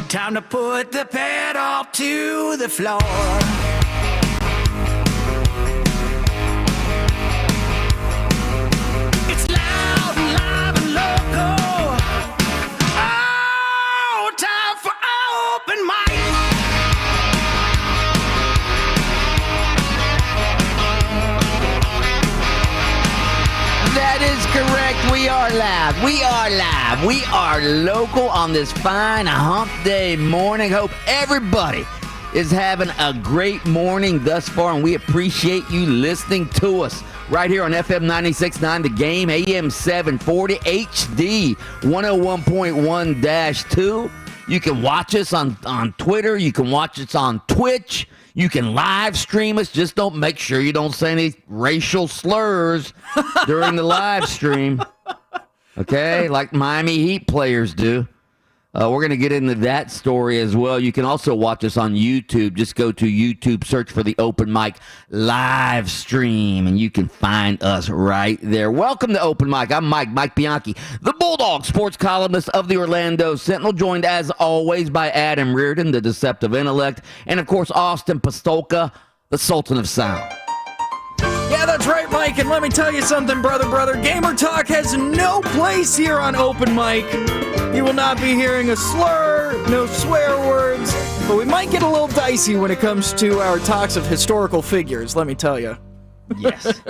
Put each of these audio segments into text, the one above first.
Time to put the pedal to the floor. It's loud and live and local. Oh, time for open mic. That is correct. We are live. We are live. We are local on this fine hump day morning. Hope everybody is having a great morning thus far, and we appreciate you listening to us right here on FM 96.9 The Game, AM 740, HD 101.1-2. You can watch us on Twitter. You can watch us on Twitch. You can live stream us. Just don't make sure you don't say any racial slurs during the live stream. Okay? Like Miami Heat players do. We're going to get into that story as well. You can also watch us on YouTube. Just go to YouTube, search for the Open Mic live stream, and you can find us right there. Welcome to Open Mic. I'm Mike Bianchi, the Bulldog sports columnist of the Orlando Sentinel, joined as always by Adam Reardon, the deceptive intellect, and of course Austin Pastolka, the Sultan of Sound. Yeah, that's right, Mike, and let me tell you something, brother. Gamer Talk has no place here on Open Mic. You will not be hearing a slur, no swear words, but we might get a little dicey when it comes to our talks of historical figures, let me tell you. Yes.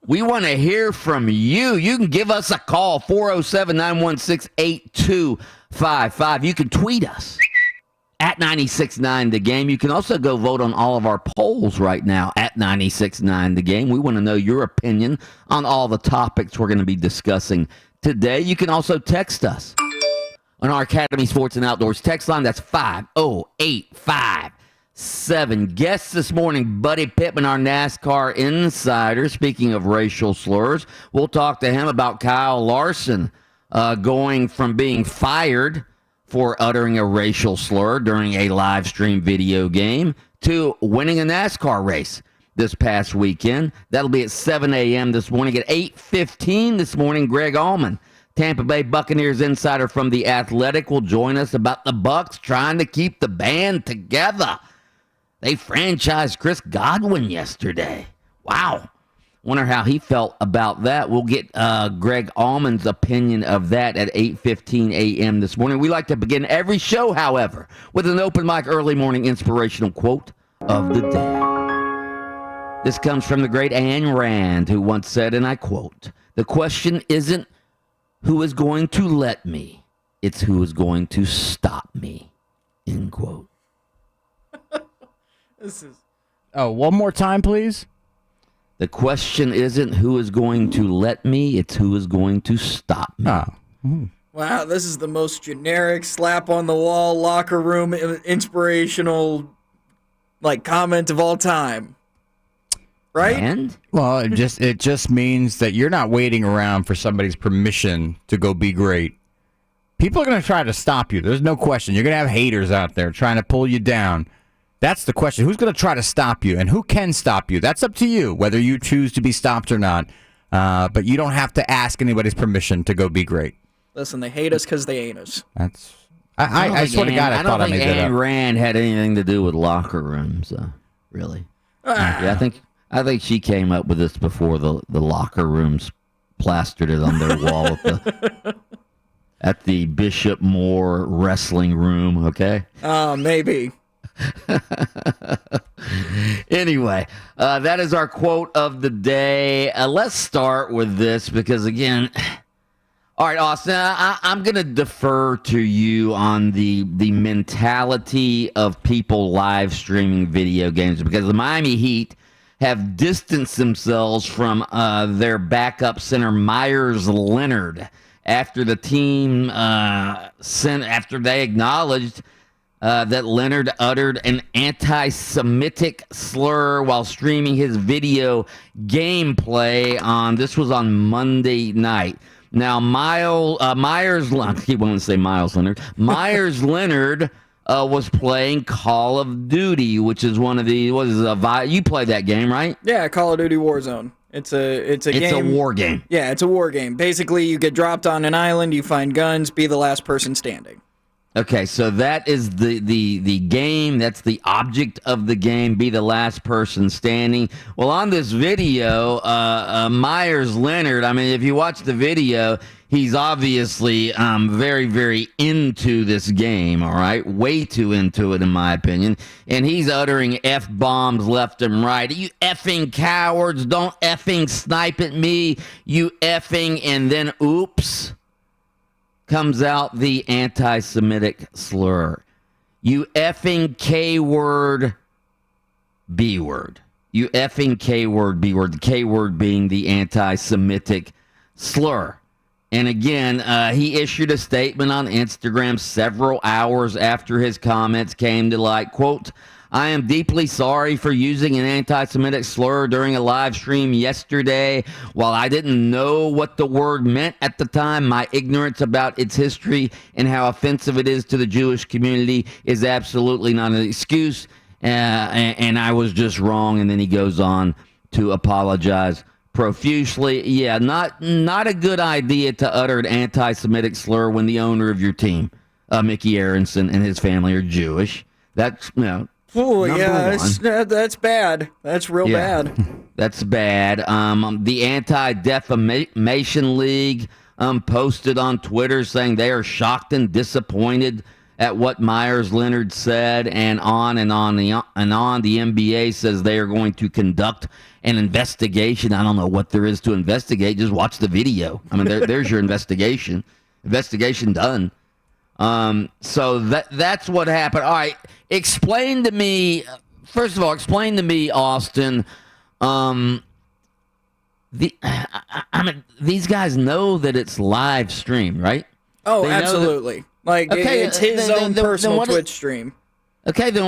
We want to hear from you. You can give us a call, 407-916-8255. You can tweet us at 96.9 The Game. You can also go vote on all of our polls right now at 96.9 The Game. We want to know your opinion on all the topics we're going to be discussing today. You can also text us on our Academy Sports and Outdoors text line. That's 50857. Guests this morning, Buddy Pittman, our NASCAR insider. Speaking of racial slurs, we'll talk to him about Kyle Larson going from being fired for uttering a racial slur during a live stream video game to winning a NASCAR race this past weekend. That'll be at 7 a.m. this morning. At 8:15 this morning, Greg Allman, Tampa Bay Buccaneers insider from The Athletic, will join us about the Bucs trying to keep the band together. They franchised Chris Godwin yesterday. Wow. Wonder how he felt about that. We'll get Greg Allman's opinion of that at 8:15 a.m. this morning. We like to begin every show, however, with an open mic early morning inspirational quote of the day. This comes from the great Ayn Rand, who once said, and I quote, "The question isn't who is going to let me, it's who is going to stop me," end quote. One more time, please. The question isn't who is going to let me, it's who is going to stop me. Wow, this is the most generic slap on the wall locker room inspirational comment of all time. Right? And? Well, it just means that you're not waiting around for somebody's permission to go be great. People are going to try to stop you. There's no question. You're going to have haters out there trying to pull you down. That's the question. Who's going to try to stop you, and who can stop you? That's up to you, whether you choose to be stopped or not. But you don't have to ask anybody's permission to go be great. Listen, they hate us because they ain't us. I swear to God, I thought I made that up. I don't think Ayn Rand had anything to do with locker rooms, really. Yeah, I think she came up with this before the locker rooms plastered it on their wall at the Bishop Moore wrestling room, okay? Maybe. Anyway, that is our quote of the day. Let's start with this because, again, all right, Austin, I'm going to defer to you on the mentality of people live streaming video games because the Miami Heat have distanced themselves from their backup center, Myers Leonard, after the team after they acknowledged that Leonard uttered an anti-Semitic slur while streaming his video gameplay this was on Monday night. Now, Myers Leonard was playing Call of Duty, which is one of the, you played that game, right? Yeah, Call of Duty Warzone. It's a game. It's a war game. Yeah, it's a war game. Basically, you get dropped on an island, you find guns, be the last person standing. Okay, so that is the game. That's the object of the game. Be the last person standing. Well, on this video, Myers Leonard, I mean, if you watch the video, he's obviously very, very into this game, all right? Way too into it, in my opinion. And he's uttering F-bombs left and right. You effing cowards, don't effing snipe at me. You effing, and then oops. Comes out the anti-Semitic slur. You effing K-word, B-word. You effing K-word, B-word. The K-word being the anti-Semitic slur. And again, he issued a statement on Instagram several hours after his comments came to light. Quote, I am deeply sorry for using an anti-Semitic slur during a live stream yesterday. While I didn't know what the word meant at the time, my ignorance about its history and how offensive it is to the Jewish community is absolutely not an excuse. And I was just wrong. And then he goes on to apologize profusely. Yeah, not a good idea to utter an anti-Semitic slur when the owner of your team, Mickey Aronson, and his family are Jewish. That's, Oh, yeah, that's bad. That's real bad. That's bad. The Anti-Defamation League posted on Twitter saying they are shocked and disappointed at what Myers Leonard said, and on and on and on. The NBA says they are going to conduct an investigation. I don't know what there is to investigate. Just watch the video. I mean, there's your investigation. Investigation done. So that's what happened. All right, explain to me. First of all, explain to me, Austin. I mean, these guys know that it's live stream, right? Oh, absolutely. It's his own personal Twitch stream. Okay, then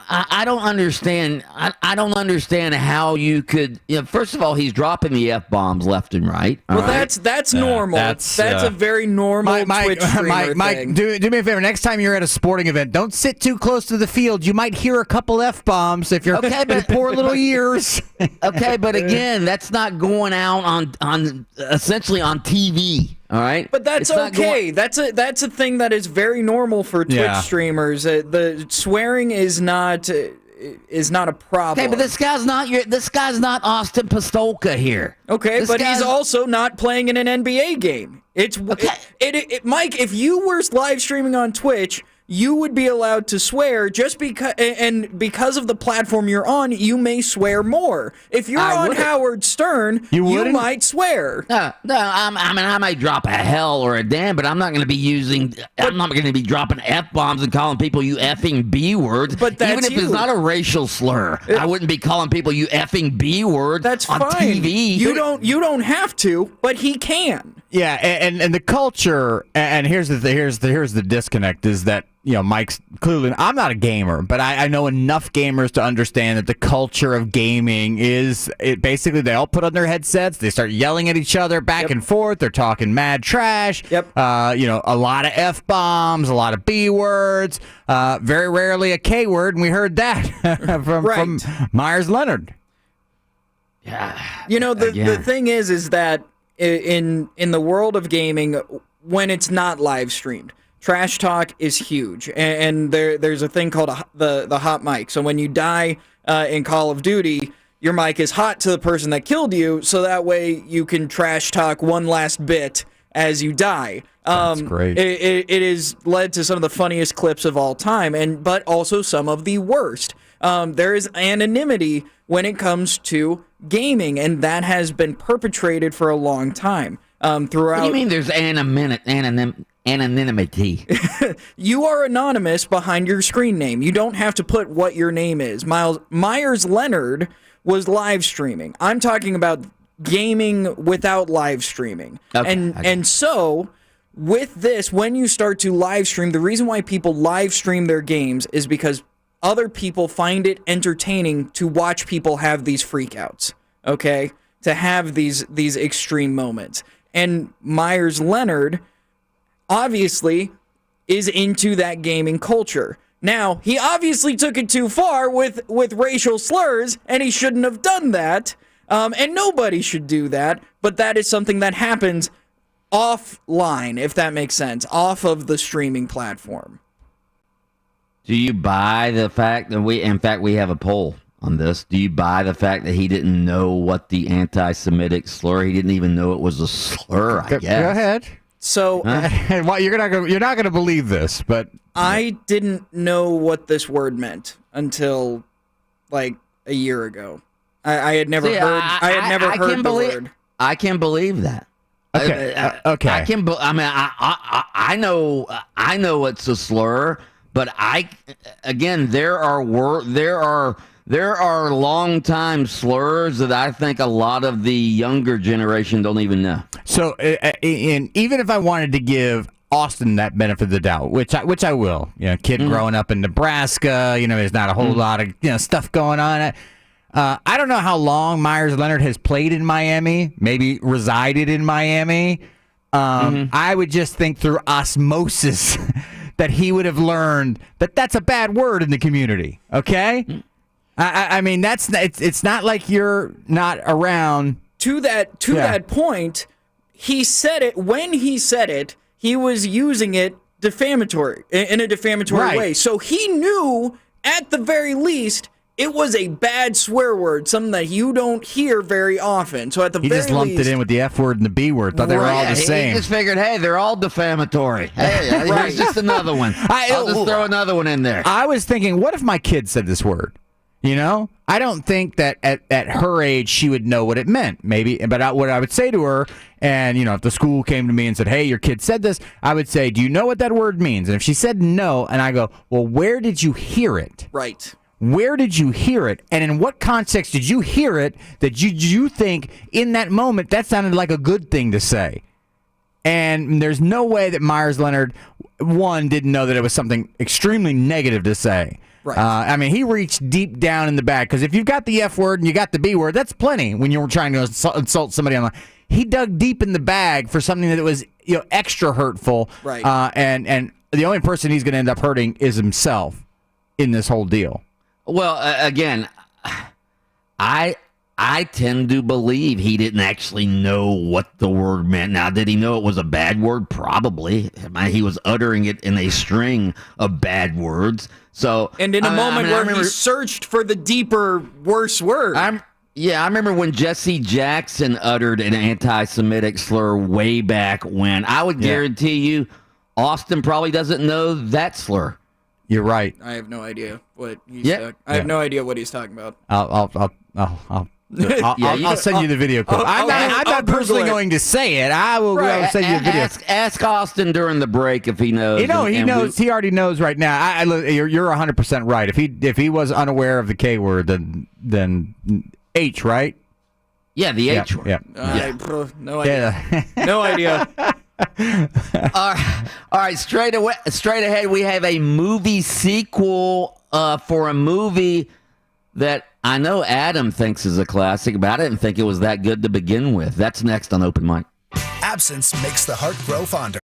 I don't understand. I don't understand how you could. First of all, he's dropping the F-bombs left and right. Well, right? That's normal. That's a very normal Twitch streamer thing. Mike, do me a favor. Next time you're at a sporting event, don't sit too close to the field. You might hear a couple F-bombs if you're poor little ears. Okay, but again, that's not going out on essentially on TV. All right, but that's okay. That's a thing that is very normal for Twitch streamers. The swearing is not a problem. Okay, but this guy's not Austin Pastolka here. Okay, but he's also not playing in an NBA game. It's okay. Mike, if you were live streaming on Twitch, you would be allowed to swear because of the platform you're on, you may swear more. If you're on Howard Stern, you might swear. No, I might drop a hell or a damn, but I'm not going to be I'm not going to be dropping F-bombs and calling people you effing B-words. But that's even if it's not a racial slur, I wouldn't be calling people you effing B-words. That's on fine. TV. You don't have to, but he can. Yeah, and the culture, and here's the disconnect is that, Mike's clearly, I'm not a gamer, but I know enough gamers to understand that the culture of gaming is, basically they all put on their headsets, they start yelling at each other back and forth, they're talking mad trash, a lot of F-bombs, a lot of B-words, very rarely a K-word, and we heard that from Myers Leonard. Yeah. The thing is that in the world of gaming, when it's not live streamed, trash talk is huge, and there's a thing called the hot mic. So when you die in Call of Duty, your mic is hot to the person that killed you, so that way you can trash talk one last bit as you die. That's great. It has led to some of the funniest clips of all time, but also some of the worst. There is anonymity when it comes to gaming, and that has been perpetrated for a long time. Throughout. What do you mean there's anonymity? You are anonymous behind your screen name. You don't have to put what your name is. Myers Leonard was live streaming. I'm talking about gaming without live streaming. Okay, and so with this, when you start to live stream, the reason why people live stream their games is because other people find it entertaining to watch people have these freakouts, okay? To have these extreme moments. And Myers Leonard obviously is into that gaming culture. Now, he obviously took it too far with racial slurs, and he shouldn't have done that. And nobody should do that, but that is something that happens offline, if that makes sense, off of the streaming platform. Do you buy the fact that we have a poll on this? Do you buy the fact that he didn't know what the anti-Semitic slur? He didn't even know it was a slur. I guess. Go ahead. So Well, you're not gonna believe this, but I didn't know what this word meant until like a year ago. I had never heard. I had never heard the word. I can believe that. okay. Okay. I know it's a slur, but there are long time slurs that I think a lot of the younger generation don't even know. So, even if I wanted to give Austin that benefit of the doubt, which I will, kid growing up in Nebraska, there's not a whole lot of stuff going on. I don't know how long Myers Leonard has played in Miami, maybe resided in Miami. I would just think through osmosis that he would have learned that that's a bad word in the community. Okay, I mean it's not like you're not around. To that point, he said it when he said it. He was using it defamatory in a defamatory way. So he knew at the very least. It was a bad swear word, something that you don't hear very often. So at the he very just lumped least, it in with the F word and the B word. Thought they were all the same. He just figured, hey, they're all defamatory. Hey, here's just another one. I'll just throw another one in there. I was thinking, what if my kid said this word? I don't think that at her age she would know what it meant. Maybe, but what I would say to her, and if the school came to me and said, "Hey, your kid said this," I would say, "Do you know what that word means?" And if she said no, and I go, "Well, where did you hear it?" Right. Where did you hear it? And in what context did you hear it that you think in that moment that sounded like a good thing to say? And there's no way that Myers Leonard, one, didn't know that it was something extremely negative to say. Right. He reached deep down in the bag, because if you've got the F word and you got the B word, that's plenty when you're trying to insult somebody online. He dug deep in the bag for something that was extra hurtful. Right. And the only person he's going to end up hurting is himself in this whole deal. Well, again, I tend to believe he didn't actually know what the word meant. Now, did he know it was a bad word? Probably. He was uttering it in a string of bad words. So, and in a moment where he searched for the deeper, worse word. I remember when Jesse Jackson uttered an anti-Semitic slur way back when. I would guarantee you, Austin probably doesn't know that slur. You're right. I have no idea what he's talking. I have no idea what he's talking about. I'll send you the video clip. I'm not personally going to say it. I will send you the video. Ask Austin during the break if he knows. He knows. He already knows right now. You're 100% right. If he was unaware of the K word, then H, right? Yeah, the H word. Yeah. No idea. No idea. All right. Straight ahead, we have a movie sequel for a movie that I know Adam thinks is a classic, but I didn't think it was that good to begin with. That's next on Open Mic. Absence makes the heart grow fonder.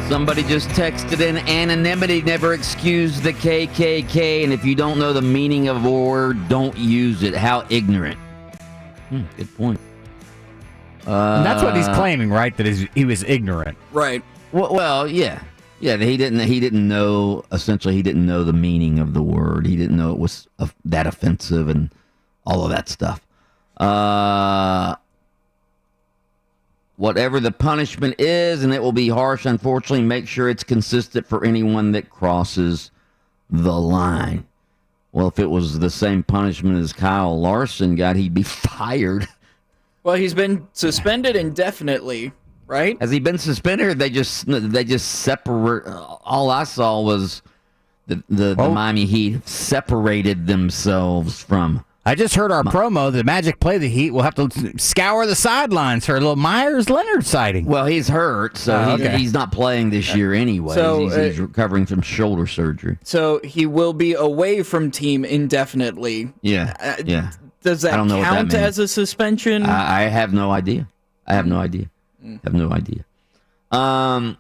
Somebody just texted in, anonymity never excused the KKK, and if you don't know the meaning of a word, don't use it. How ignorant. Good point. And that's what he's claiming, right? That he was ignorant. Right. Well, yeah. Yeah, he didn't know, essentially, he didn't know the meaning of the word. He didn't know it was that offensive and all of that stuff. Whatever the punishment is, and it will be harsh, unfortunately, make sure it's consistent for anyone that crosses the line. Well, if it was the same punishment as Kyle Larson got, he'd be fired. Well, he's been suspended indefinitely, right? Has he been suspended, or they just separate? All I saw was the Miami Heat separated themselves from. I just heard our promo. The Magic play the Heat. We'll have to scour the sidelines for a little Myers-Leonard sighting. Well, he's hurt, so he's not playing this year anyway. So, he's recovering from shoulder surgery. So he will be away from team indefinitely. Yeah, yeah. Does that count as a suspension? I have no idea. Have no idea. All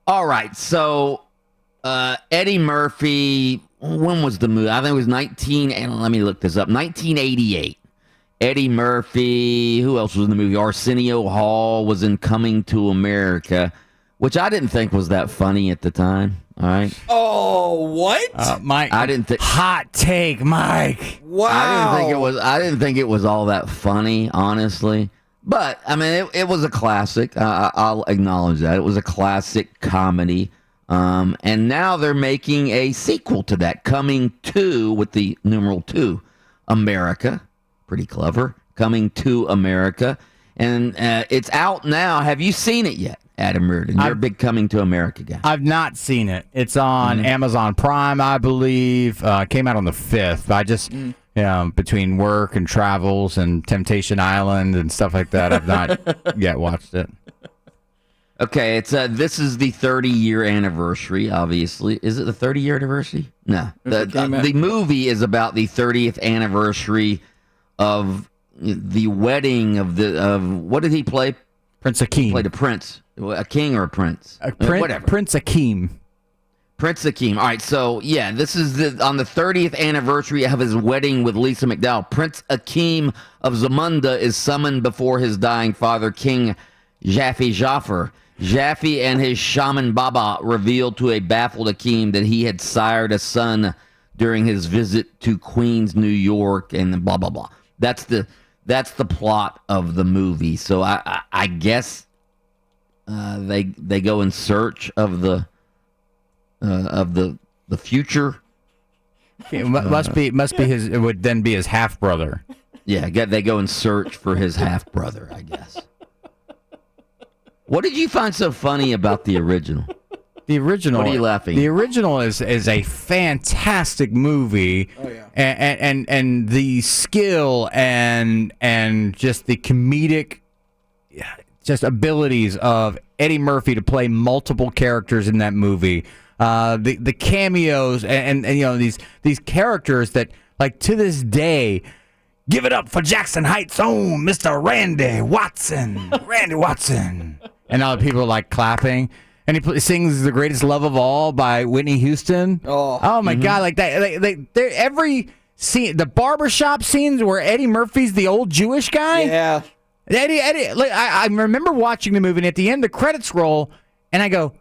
right, so Eddie Murphy. When was the movie? I think it was let me look this up. 1988. Eddie Murphy. Who else was in the movie? Arsenio Hall was in Coming to America, which I didn't think was that funny at the time. All right. Oh, what? Mike. I didn't think. Hot take, Mike. Wow. I didn't think it was all that funny, honestly. But I mean, it was a classic. I'll acknowledge that it was a classic comedy. And now they're making a sequel to that, Coming to, with the numeral 2, America. Pretty clever. Coming to America. And it's out now. Have you seen it yet, Adam Reardon? You're a big Coming to America guy. I've not seen it. It's on Amazon Prime, I believe. Came out on the 5th. I just, between work and travels and Temptation Island and stuff like that, I've not yet watched it. Okay, it's this is the 30-year anniversary, obviously. Is it the 30-year anniversary? No. The movie is about the 30th anniversary of the wedding of what did he play? Prince Akeem. He played a prince. A king or a prince? Whatever. Prince Akeem. Prince Akeem. All right, so, yeah, this is on the 30th anniversary of his wedding with Lisa McDowell. Prince Akeem of Zamunda is summoned before his dying father, King Jaffe Jaffer. Jaffe and his shaman Baba revealed to a baffled Akeem that he had sired a son during his visit to Queens, New York, and blah, blah, blah. That's the plot of the movie. So I guess they go in search of the future. It must be his. It would then be his half brother. Yeah, they go in search for his half brother, I guess. What did you find so funny about the original? The original. What are you laughing? The original is a fantastic movie. Oh yeah. And the skill and just the comedic just abilities of Eddie Murphy to play multiple characters in that movie. The cameos and these characters that, like, to this day, give it up for Jackson Heights' own Mr. Randy Watson. Randy Watson. And all the people are like clapping. And he sings "The Greatest Love of All" by Whitney Houston. Oh my God! Like that, every scene, the barbershop scenes where Eddie Murphy's the old Jewish guy. Yeah. Eddie. Like, I remember watching the movie, and at the end, the credits roll, and I go,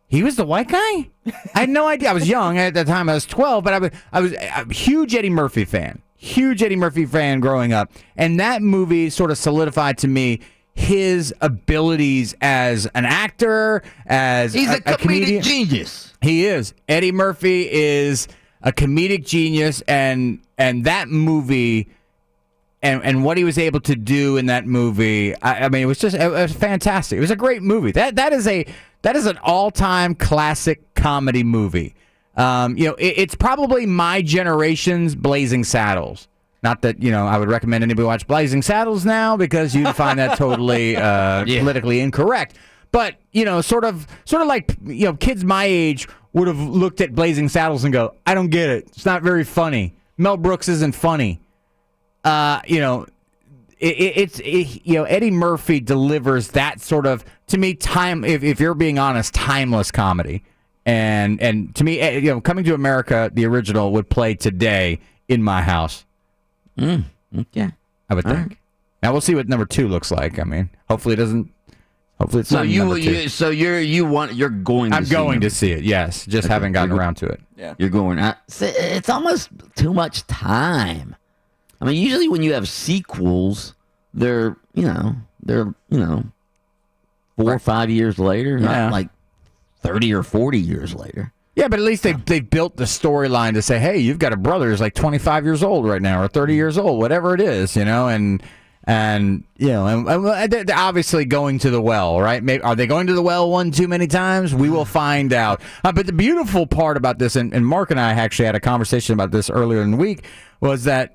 "He was the white guy?" I had no idea. I was young at the time. I was 12, but I was a huge Eddie Murphy fan. Huge Eddie Murphy fan growing up, and that movie sort of solidified to me his abilities as an actor, as he's a comedian. Genius. He is. Eddie Murphy is a comedic genius, and that movie and what he was able to do in that movie, I mean, it was fantastic. It was a great movie. That is an all-time classic comedy movie. It's probably my generation's Blazing Saddles. Not that, I would recommend anybody watch Blazing Saddles now, because you'd find that totally politically incorrect. But, sort of like, kids my age would have looked at Blazing Saddles and go, I don't get it. It's not very funny. Mel Brooks isn't funny. Eddie Murphy delivers that sort of, to me, time. If you're being honest, timeless comedy. And to me, Coming to America, the original, would play today in my house. Okay. I would think. Right. Now we'll see what number 2 looks like. I mean, hopefully it doesn't. Hopefully it's not number 2. You're going. I'm going to see it. Yes, just haven't gotten around to it. Yeah, you're going. It's almost too much time. I mean, usually when you have sequels, they're 4 or 5 years later, not like 30 or 40 years later. Yeah, but at least they've built the storyline to say, hey, you've got a brother who's like 25 years old right now, or 30 years old, whatever it is, and they're obviously going to the well, right? Maybe, are they going to the well one too many times? We will find out. But the beautiful part about this, and Mark and I actually had a conversation about this earlier in the week, was that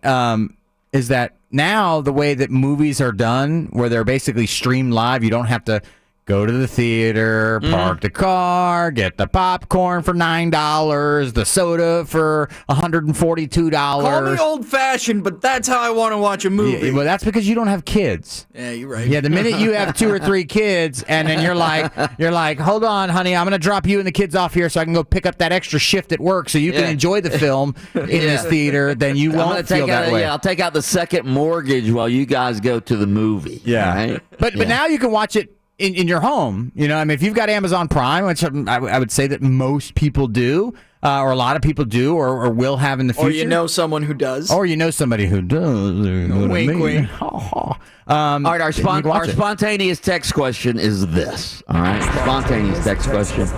is that now the way that movies are done, where they're basically streamed live, you don't have to go to the theater, park the car, get the popcorn for $9, the soda for $142. Call me old-fashioned, but that's how I want to watch a movie. Yeah, well, that's because you don't have kids. Yeah, you're right. Yeah, the minute you have 2 or 3 kids, and then you're like, hold on, honey, I'm going to drop you and the kids off here so I can go pick up that extra shift at work so you can enjoy the film in this theater, then you won't feel that way. Yeah, I'll take out the second mortgage while you guys go to the movie. Yeah. Right? But now you can watch it in your home. I mean, if you've got Amazon Prime, which I would say that most people do, or a lot of people do, or will have in the future. Or you know someone who does. Or you know somebody who does. Wink, wink. All right, our spontaneous text question is this. All right, spontaneous text question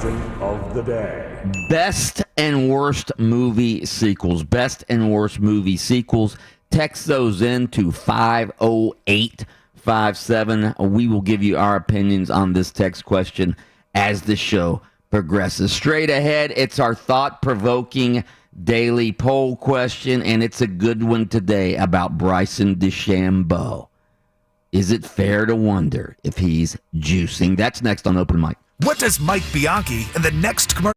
of the day. Best and worst movie sequels. Best and worst movie sequels. Text those in to 50857. We will give you our opinions on this text question as the show progresses. Straight ahead, it's our thought-provoking daily poll question, and it's a good one today about Bryson DeChambeau. Is it fair to wonder if he's juicing? That's next on Open Mic. What does Mike Bianchi in the next commercial?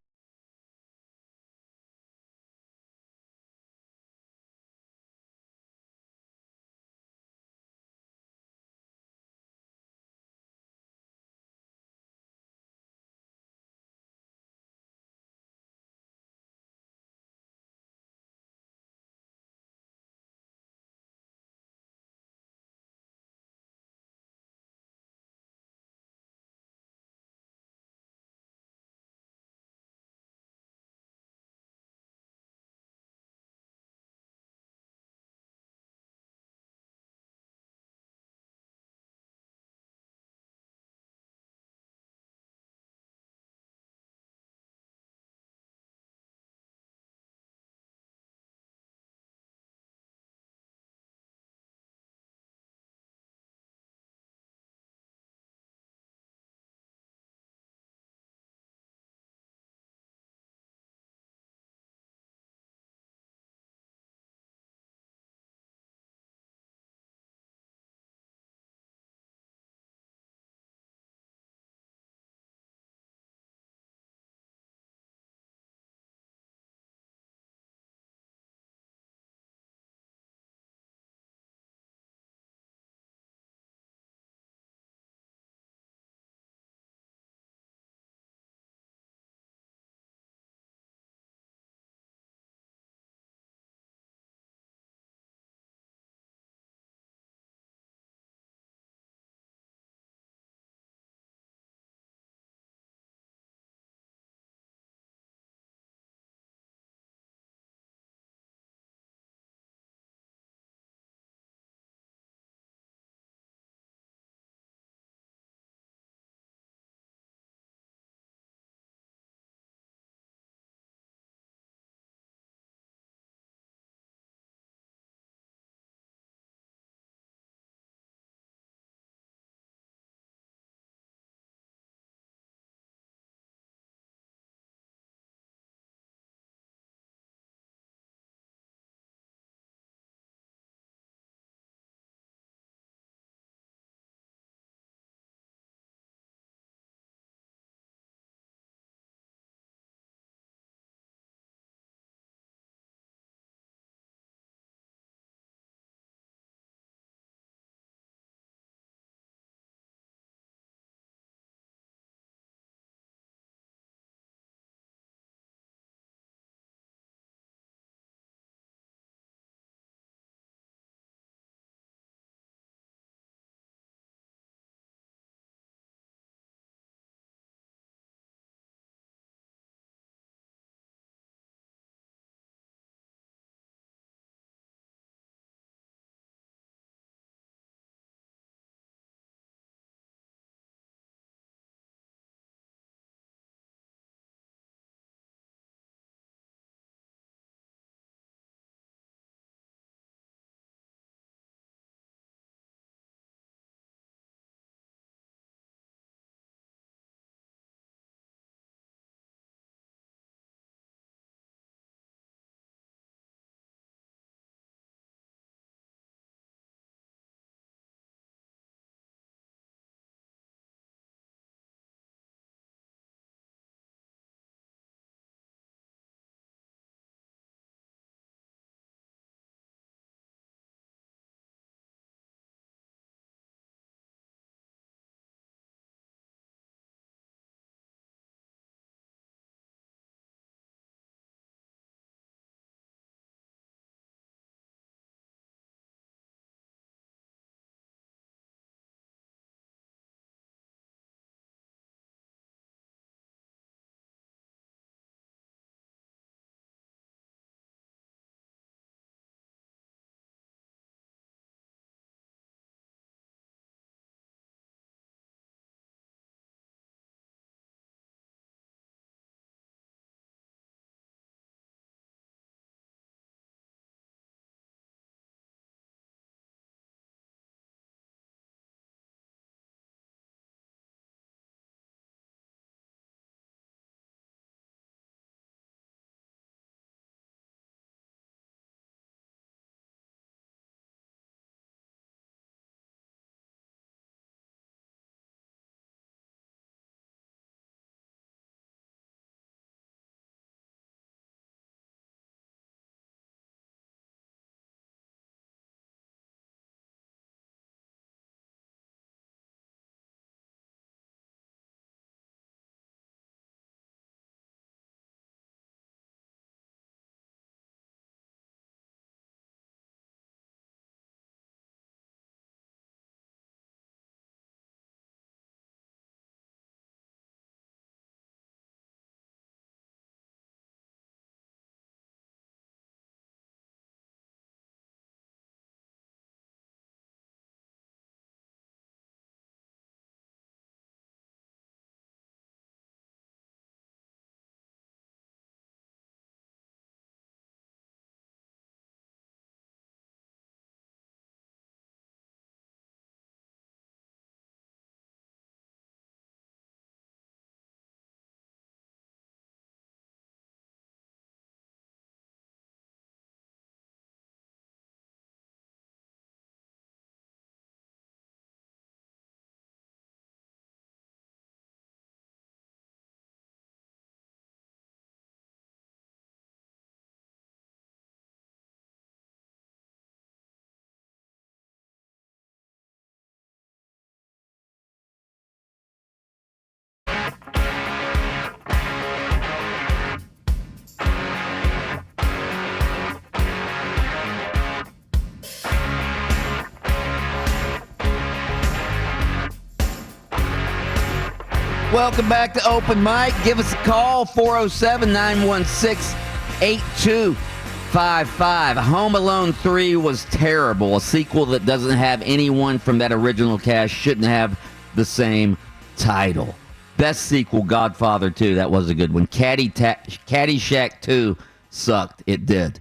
Welcome back to Open Mic. Give us a call, 407-916-8255. Home Alone 3 was terrible. A sequel that doesn't have anyone from that original cast shouldn't have the same title. Best sequel, Godfather 2. That was a good one. Caddyshack 2 sucked. It did.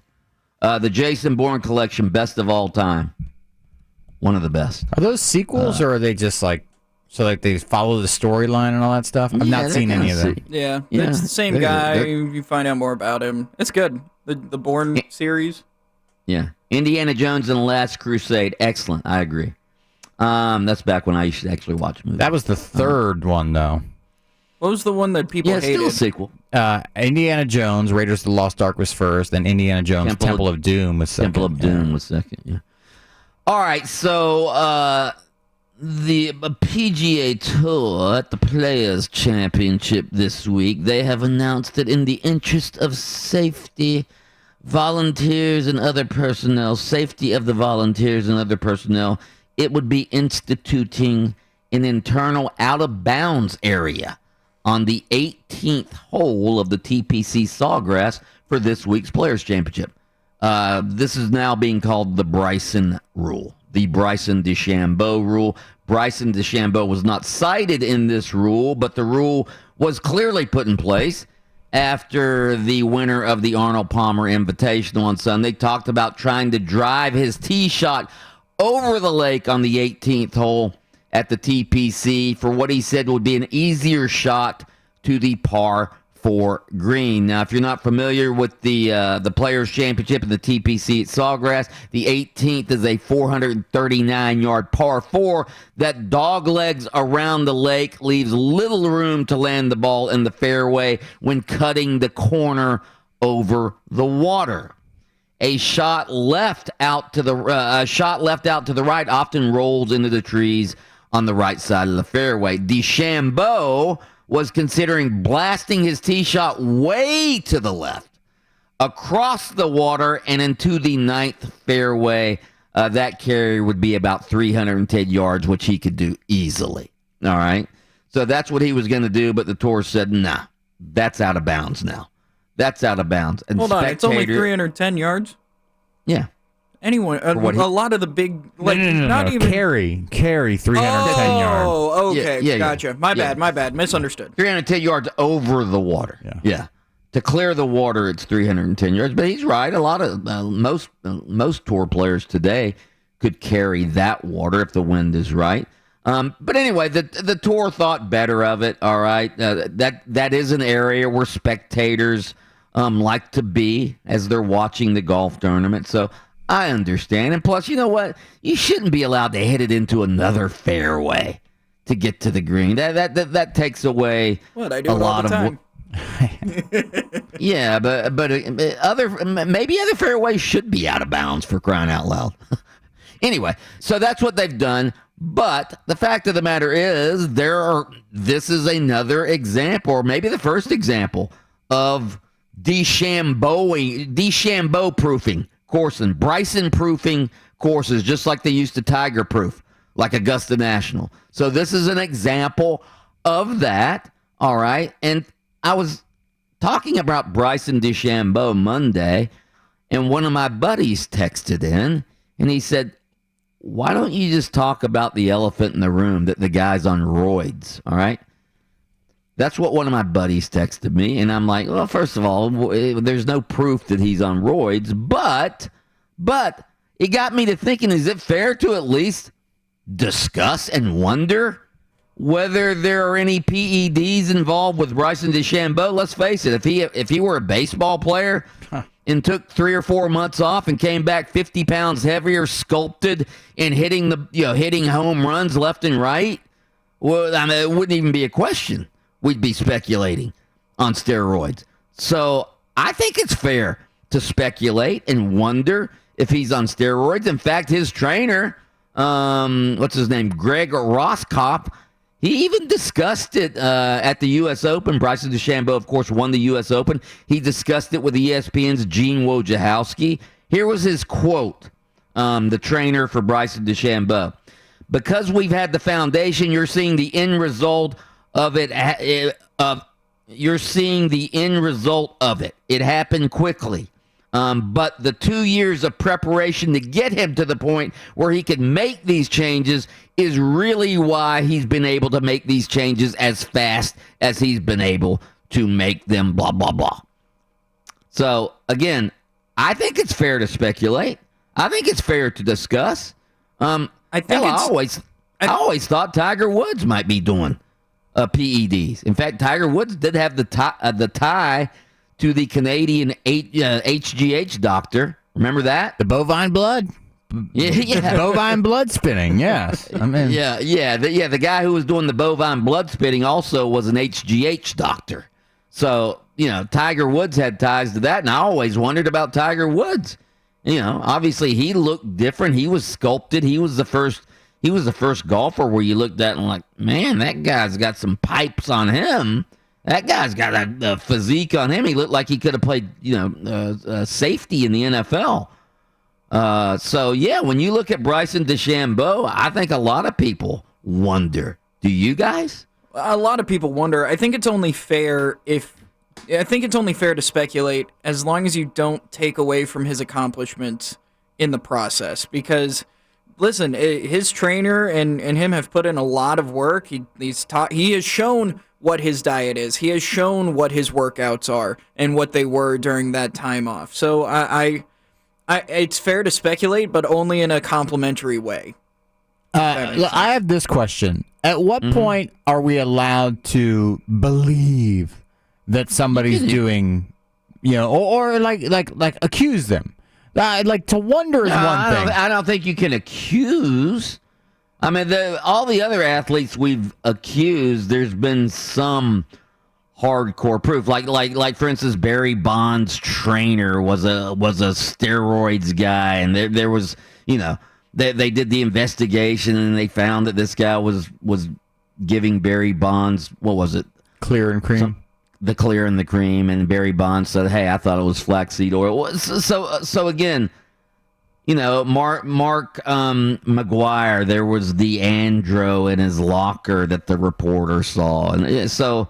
The Jason Bourne collection, best of all time. One of the best. Are those sequels or are they just like they follow the storyline and all that stuff? I've not seen any of them. Yeah, it's the same guy. You find out more about him. It's good. The Bourne series. Yeah. Indiana Jones and the Last Crusade. Excellent. I agree. That's back when I used to actually watch movies. That was the third one, though. What was the one that people hated? Still a sequel. Indiana Jones, Raiders of the Lost Ark was first, then Indiana Jones, Temple of Doom was second. Temple of Doom was second, yeah. All right, so the PGA Tour at the Players' Championship this week, they have announced that in the interest of safety, volunteers and other personnel, safety of the volunteers and other personnel, it would be instituting an internal out-of-bounds area on the 18th hole of the TPC Sawgrass for this week's Players' Championship. This is now being called the Bryson Rule, the Bryson DeChambeau Rule. Bryson DeChambeau was not cited in this rule, but the rule was clearly put in place after the winner of the Arnold Palmer Invitational on Sunday talked about trying to drive his tee shot over the lake on the 18th hole at the TPC for what he said would be an easier shot to the par 4 green. Now, if you're not familiar with the Players' Championship and the TPC at Sawgrass, the 18th is a 439-yard par 4 that doglegs around the lake, leaves little room to land the ball in the fairway when cutting the corner over the water. A shot left out to the right often rolls into the trees on the right side of the fairway. DeChambeau was considering blasting his tee shot way to the left, across the water and into the 9th fairway. That carry would be about 310 yards, which he could do easily. All right? So that's what he was going to do, but the tour said, nah, that's out of bounds now. That's out of bounds. And hold on, it's only 310 yards? Yeah. Anyone, a lot of the big, like, no, even carry 310 yards. Oh, okay, Yeah, gotcha. My bad, misunderstood. 310 yards over the water. Yeah. To clear the water, it's 310 yards. But he's right. A lot of most tour players today could carry that water if the wind is right. But anyway, the tour thought better of it. All right, that is an area where spectators like to be as they're watching the golf tournament. So I understand. And plus, you know what? You shouldn't be allowed to hit it into another fairway to get to the green. That takes away what I do a lot all the time. Yeah, but maybe other fairways should be out of bounds, for crying out loud. Anyway, so that's what they've done. But the fact of the matter is, this is another example, or maybe the first example of DeChambeau proofing courses, Bryson proofing courses, just like they used to Tiger proof, like Augusta National. So this is an example of that. All right, and I was talking about Bryson DeChambeau Monday, and one of my buddies texted in, and he said, why don't you just talk about the elephant in the room, that the guy's on roids, all right? That's what one of my buddies texted me, and I'm like, well, first of all, there's no proof that he's on roids, but it got me to thinking, is it fair to at least discuss and wonder whether there are any PEDs involved with Bryson DeChambeau? Let's face it, if he were a baseball player and took 3 or 4 months off and came back 50 pounds heavier, sculpted, and hitting home runs left and right, well, I mean, it wouldn't even be a question. We'd be speculating on steroids. So I think it's fair to speculate and wonder if he's on steroids. In fact, his trainer, what's his name, Greg Roskopf, he even discussed it at the U.S. Open. Bryson DeChambeau, of course, won the U.S. Open. He discussed it with ESPN's Gene Wojciechowski. Here was his quote, the trainer for Bryson DeChambeau. Because we've had the foundation, you're seeing the end result of it. You're seeing the end result of it. It happened quickly. But the 2 years of preparation to get him to the point where he could make these changes is really why he's been able to make these changes as fast as he's been able to make them, blah, blah, blah. So, again, I think it's fair to speculate. I think it's fair to discuss. I always thought Tiger Woods might be doing PEDs. In fact, Tiger Woods did have the tie to the Canadian HGH doctor. Remember that? The bovine blood. Yeah. Bovine blood spinning. Yes. I mean, the guy who was doing the bovine blood spitting also was an HGH doctor. So, Tiger Woods had ties to that, and I always wondered about Tiger Woods. Obviously he looked different. He was sculpted. He was the first golfer where you looked at and like, man, that guy's got some pipes on him. That guy's got a physique on him. He looked like he could have played, safety in the NFL. So, yeah, when you look at Bryson DeChambeau, I think a lot of people wonder. Do you guys? A lot of people wonder. I think it's only fair to speculate as long as you don't take away from his accomplishments in the process. Because, listen, his trainer and him have put in a lot of work. He has shown what his diet is. He has shown what his workouts are and what they were during that time off. So it's fair to speculate, but only in a complimentary way. I have this question. At what point are we allowed to believe that somebody's doing, or like accuse them? Like to wonder is one thing. I don't think you can accuse. I mean, all the other athletes we've accused, there's been some hardcore proof. Like for instance, Barry Bonds' trainer was a steroids guy, and there was, they did the investigation and they found that this guy was giving Barry Bonds, what was it? Clear and cream. The clear and the cream, and Barry Bonds said, "Hey, I thought it was flaxseed oil." So again, Mark McGuire, there was the andro in his locker that the reporter saw, and so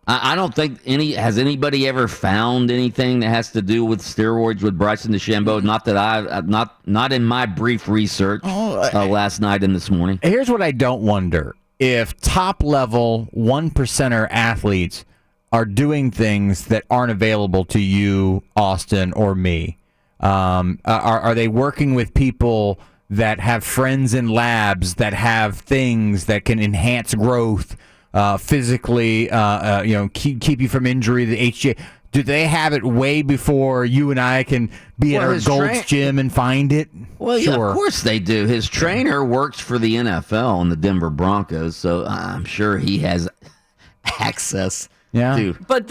I don't think has anybody ever found anything that has to do with steroids with Bryson DeChambeau. Not that not in my brief research last night and this morning. Here's what I don't wonder: if top level 1%er athletes are doing things that aren't available to you, Austin, or me. Are they working with people that have friends in labs that have things that can enhance growth physically, keep you from injury, the HGA? Do they have it way before you and I can be at our Gold's Gym and find it? Well, yeah, of course they do. His trainer works for the NFL and the Denver Broncos, so I'm sure he has access. Yeah. But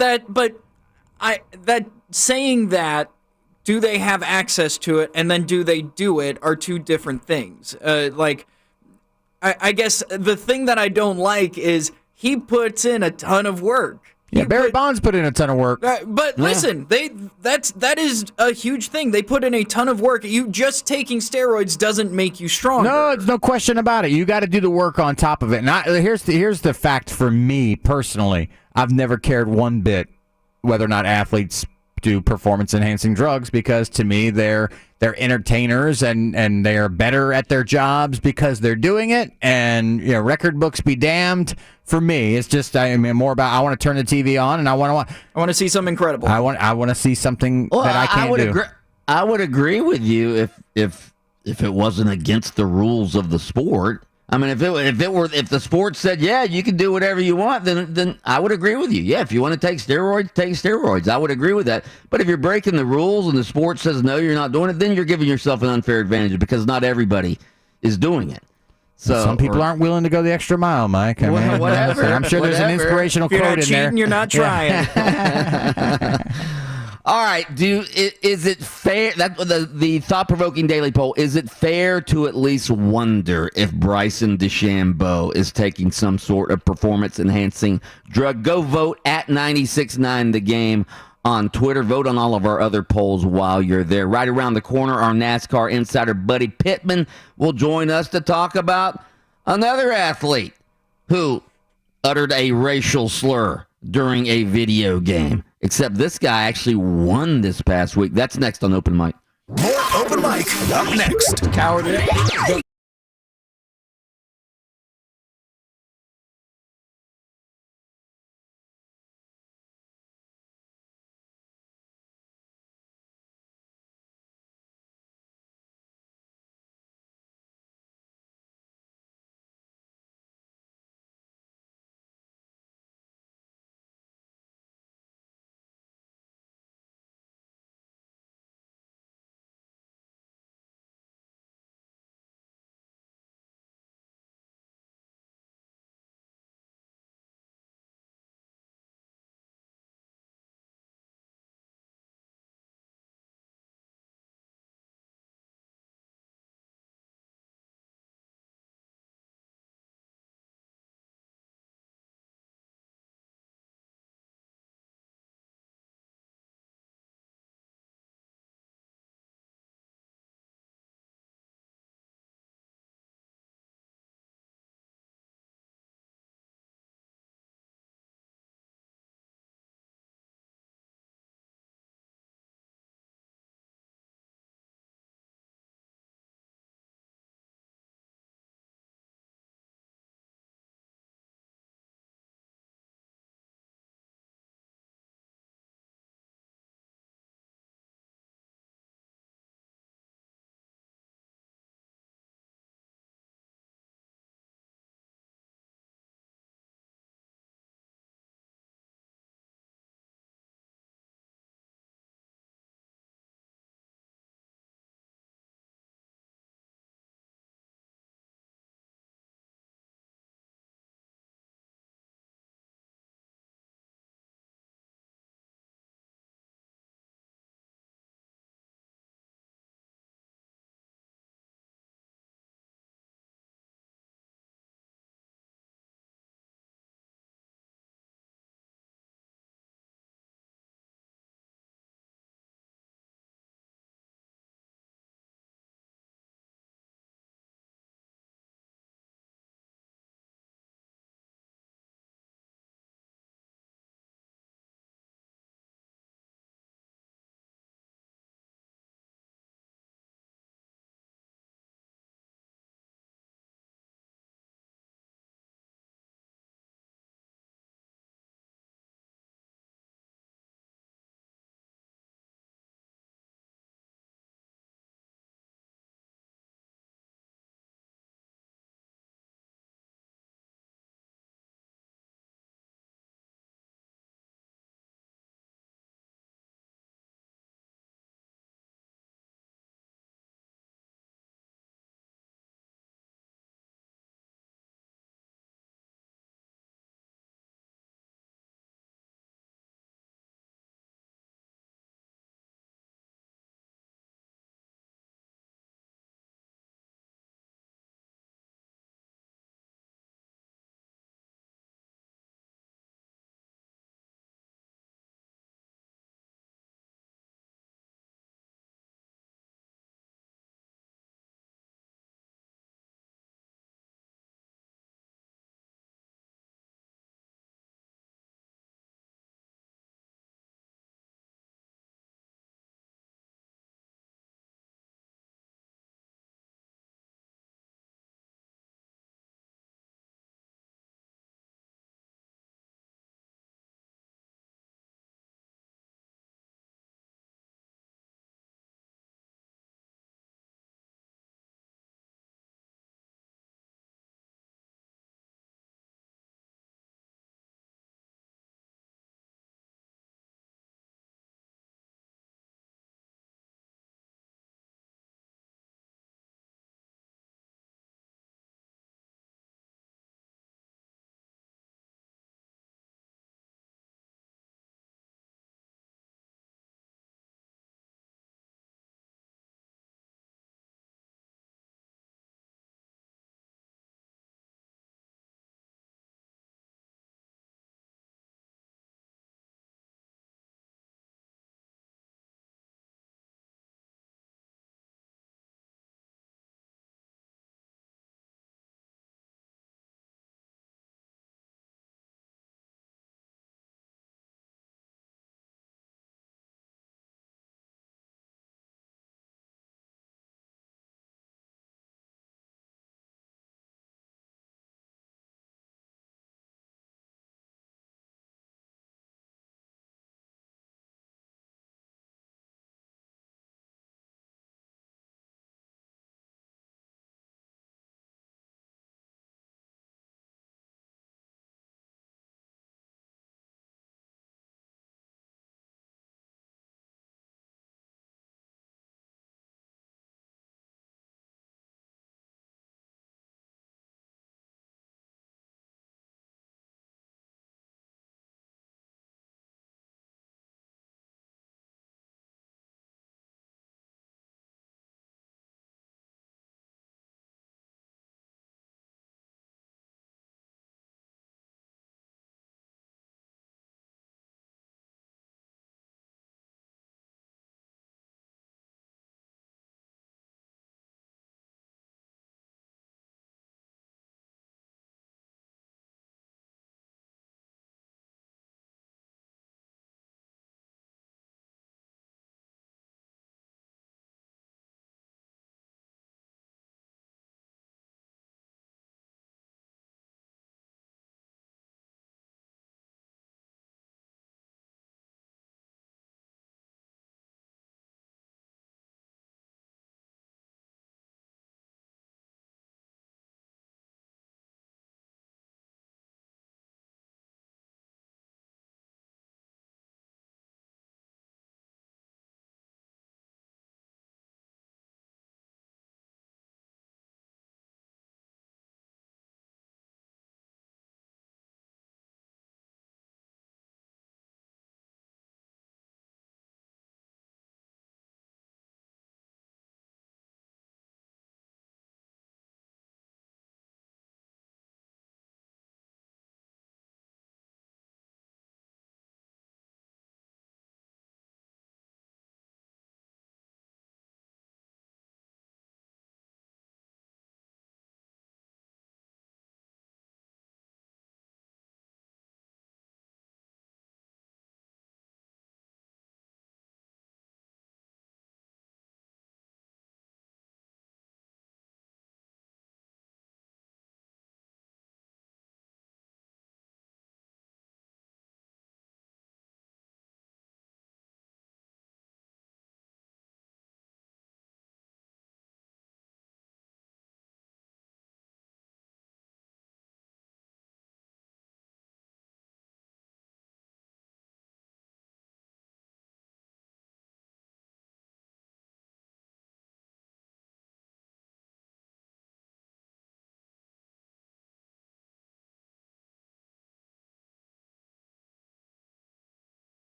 saying that, do they have access to it and then do they do it are two different things. I guess the thing that I don't like is he puts in a ton of work. Yeah, Barry Bonds put in a ton of work. But listen, that is a huge thing. They put in a ton of work. You just taking steroids doesn't make you stronger. No, there's no question about it. You got to do the work on top of it. And here's the fact for me personally. I've never cared one bit whether or not athletes do performance-enhancing drugs, because to me they're entertainers and they're better at their jobs because they're doing it. And record books be damned. For me, it's just more about I want to turn the TV on and I want to see something incredible. I want to see something that I can't do. I would agree with you if it wasn't against the rules of the sport. I mean, if the sport said, yeah, you can do whatever you want, then I would agree with you. Yeah, if you want to take steroids. I would agree with that. But if you're breaking the rules and the sport says no, you're not doing it, then you're giving yourself an unfair advantage because not everybody is doing it. So some people aren't willing to go the extra mile, Mike. I mean, whatever. I'm sure there's an inspirational quote in there. You're not trying. All right, is it fair, that the thought-provoking daily poll, is it fair to at least wonder if Bryson DeChambeau is taking some sort of performance-enhancing drug? Go vote at 96.9 The Game on Twitter. Vote on all of our other polls while you're there. Right around the corner, our NASCAR insider Buddy Pittman will join us to talk about another athlete who uttered a racial slur during a video game. Except this guy actually won this past week. That's next on Open Mic. More Open Mic up next. Coward.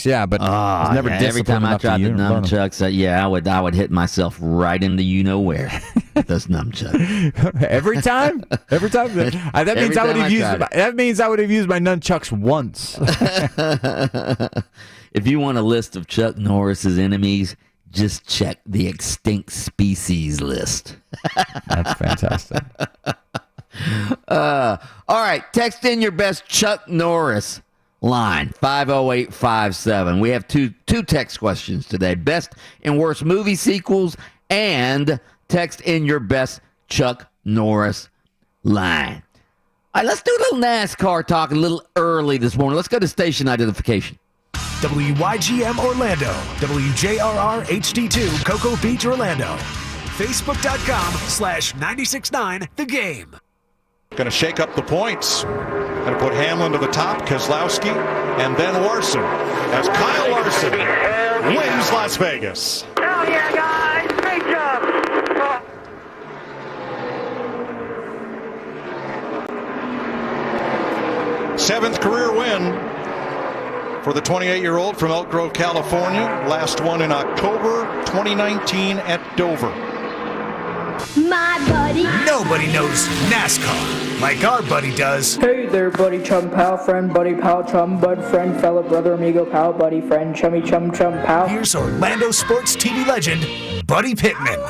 Yeah, but he's never every time I tried the nunchucks, I would hit myself right in the you-know-where with those nunchucks. Every time? Every time? That means I would have used my nunchucks once. If you want a list of Chuck Norris's enemies, just check the extinct species list. That's fantastic. All right, text in your best Chuck Norris line, 50857. We have two text questions today. Best and worst movie sequels, and text in your best Chuck Norris line. All right, let's do a little NASCAR talk a little early this morning. Let's go to station identification. WYGM Orlando, WJRR HD2 Cocoa Beach, Orlando. Facebook.com/969 The Game. Going to shake up the points. Going to put Hamlin to the top, Keselowski, and then Larson. As Kyle Larson wins Las Vegas. Hell yeah, guys! Great job! Seventh career win for the 28-year-old from Elk Grove, California. Last one in October 2019 at Dover. My buddy. Nobody knows NASCAR like our buddy does. Hey there, buddy, chum, pal, friend, buddy, pal, chum, bud, friend, fella, brother, amigo, pal, buddy, friend, chummy, chum, pal. Here's Orlando sports TV legend, Buddy Pittman.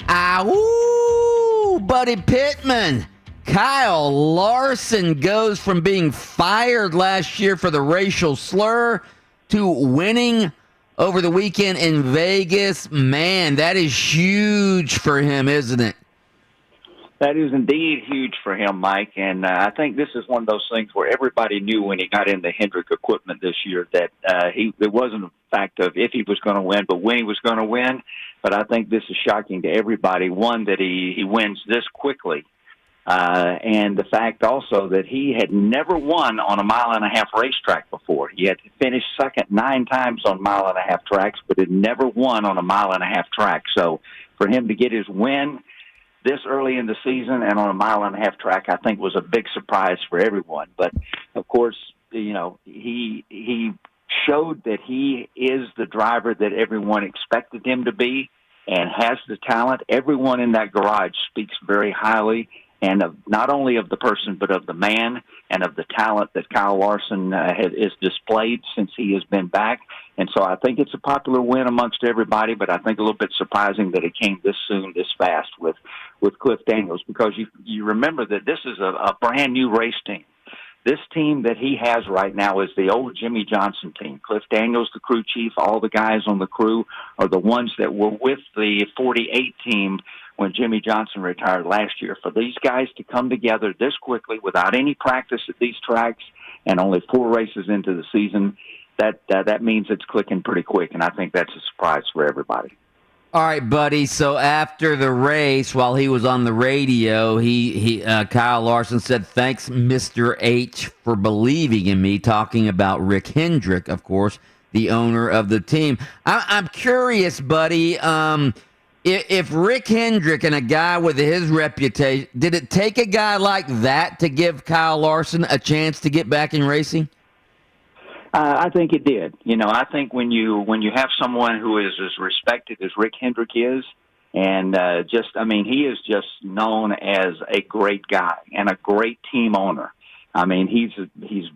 Ow, Buddy Pittman. Kyle Larson goes from being fired last year for the racial slur to winning over the weekend in Vegas. Man, that is huge for him, isn't it? That is indeed huge for him, Mike. And I think this is one of those things where everybody knew when he got in the Hendrick equipment this year that it wasn't a fact of if he was going to win, but when he was going to win. But I think this is shocking to everybody. One, that he wins this quickly. And the fact also that he had never won on a mile-and-a-half racetrack before. He had finished second 9 times on mile-and-a-half tracks, but had never won on a mile-and-a-half track. So for him to get his win this early in the season and on a mile-and-a-half track, I think was a big surprise for everyone. But, of course, you know, he showed that he is the driver that everyone expected him to be and has the talent. Everyone in that garage speaks very highly and of not only of the person, but of the man and of the talent that Kyle Larson is displayed since he has been back. And so I think it's a popular win amongst everybody, but I think a little bit surprising that it came this soon, this fast with Cliff Daniels, because you remember that this is a brand new race team. This team that he has right now is the old Jimmy Johnson team. Cliff Daniels, the crew chief, all the guys on the crew are the ones that were with the 48 team when Jimmy Johnson retired last year. For these guys to come together this quickly without any practice at these tracks and only 4 races into the season, that means it's clicking pretty quick, and I think that's a surprise for everybody. All right, buddy. So after the race, while he was on the radio, Kyle Larson said, "Thanks, Mr. H, for believing in me," talking about Rick Hendrick, of course, the owner of the team. I'm curious, buddy, if Rick Hendrick and a guy with his reputation, did it take a guy like that to give Kyle Larson a chance to get back in racing? I think it did. You know, I think when you have someone who is as respected as Rick Hendrick is, and he is just known as a great guy and a great team owner. I mean, he's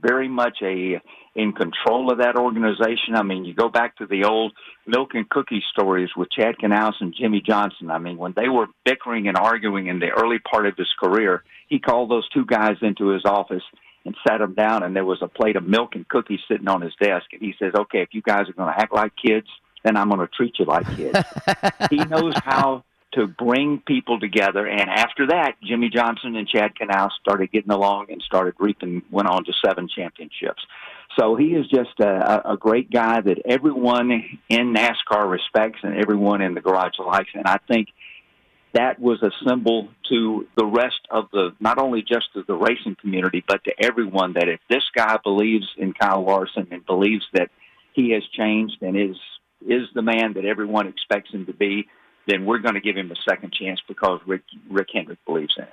very much in control of that organization. I mean, you go back to the old milk and cookie stories with Chad Knaus and Jimmy Johnson. I mean, when they were bickering and arguing in the early part of his career, he called those 2 guys into his office and sat them down, and there was a plate of milk and cookies sitting on his desk. And he says, "Okay, if you guys are going to act like kids, then I'm going to treat you like kids." He knows how to bring people together. And after that, Jimmy Johnson and Chad Knaus started getting along and went on to 7 championships. So he is just a great guy that everyone in NASCAR respects and everyone in the garage likes. And I think that was a symbol to the rest of not only just to the racing community, but to everyone, that if this guy believes in Kyle Larson and believes that he has changed and is the man that everyone expects him to be, then we're going to give him a second chance because Rick Hendrick believes in it.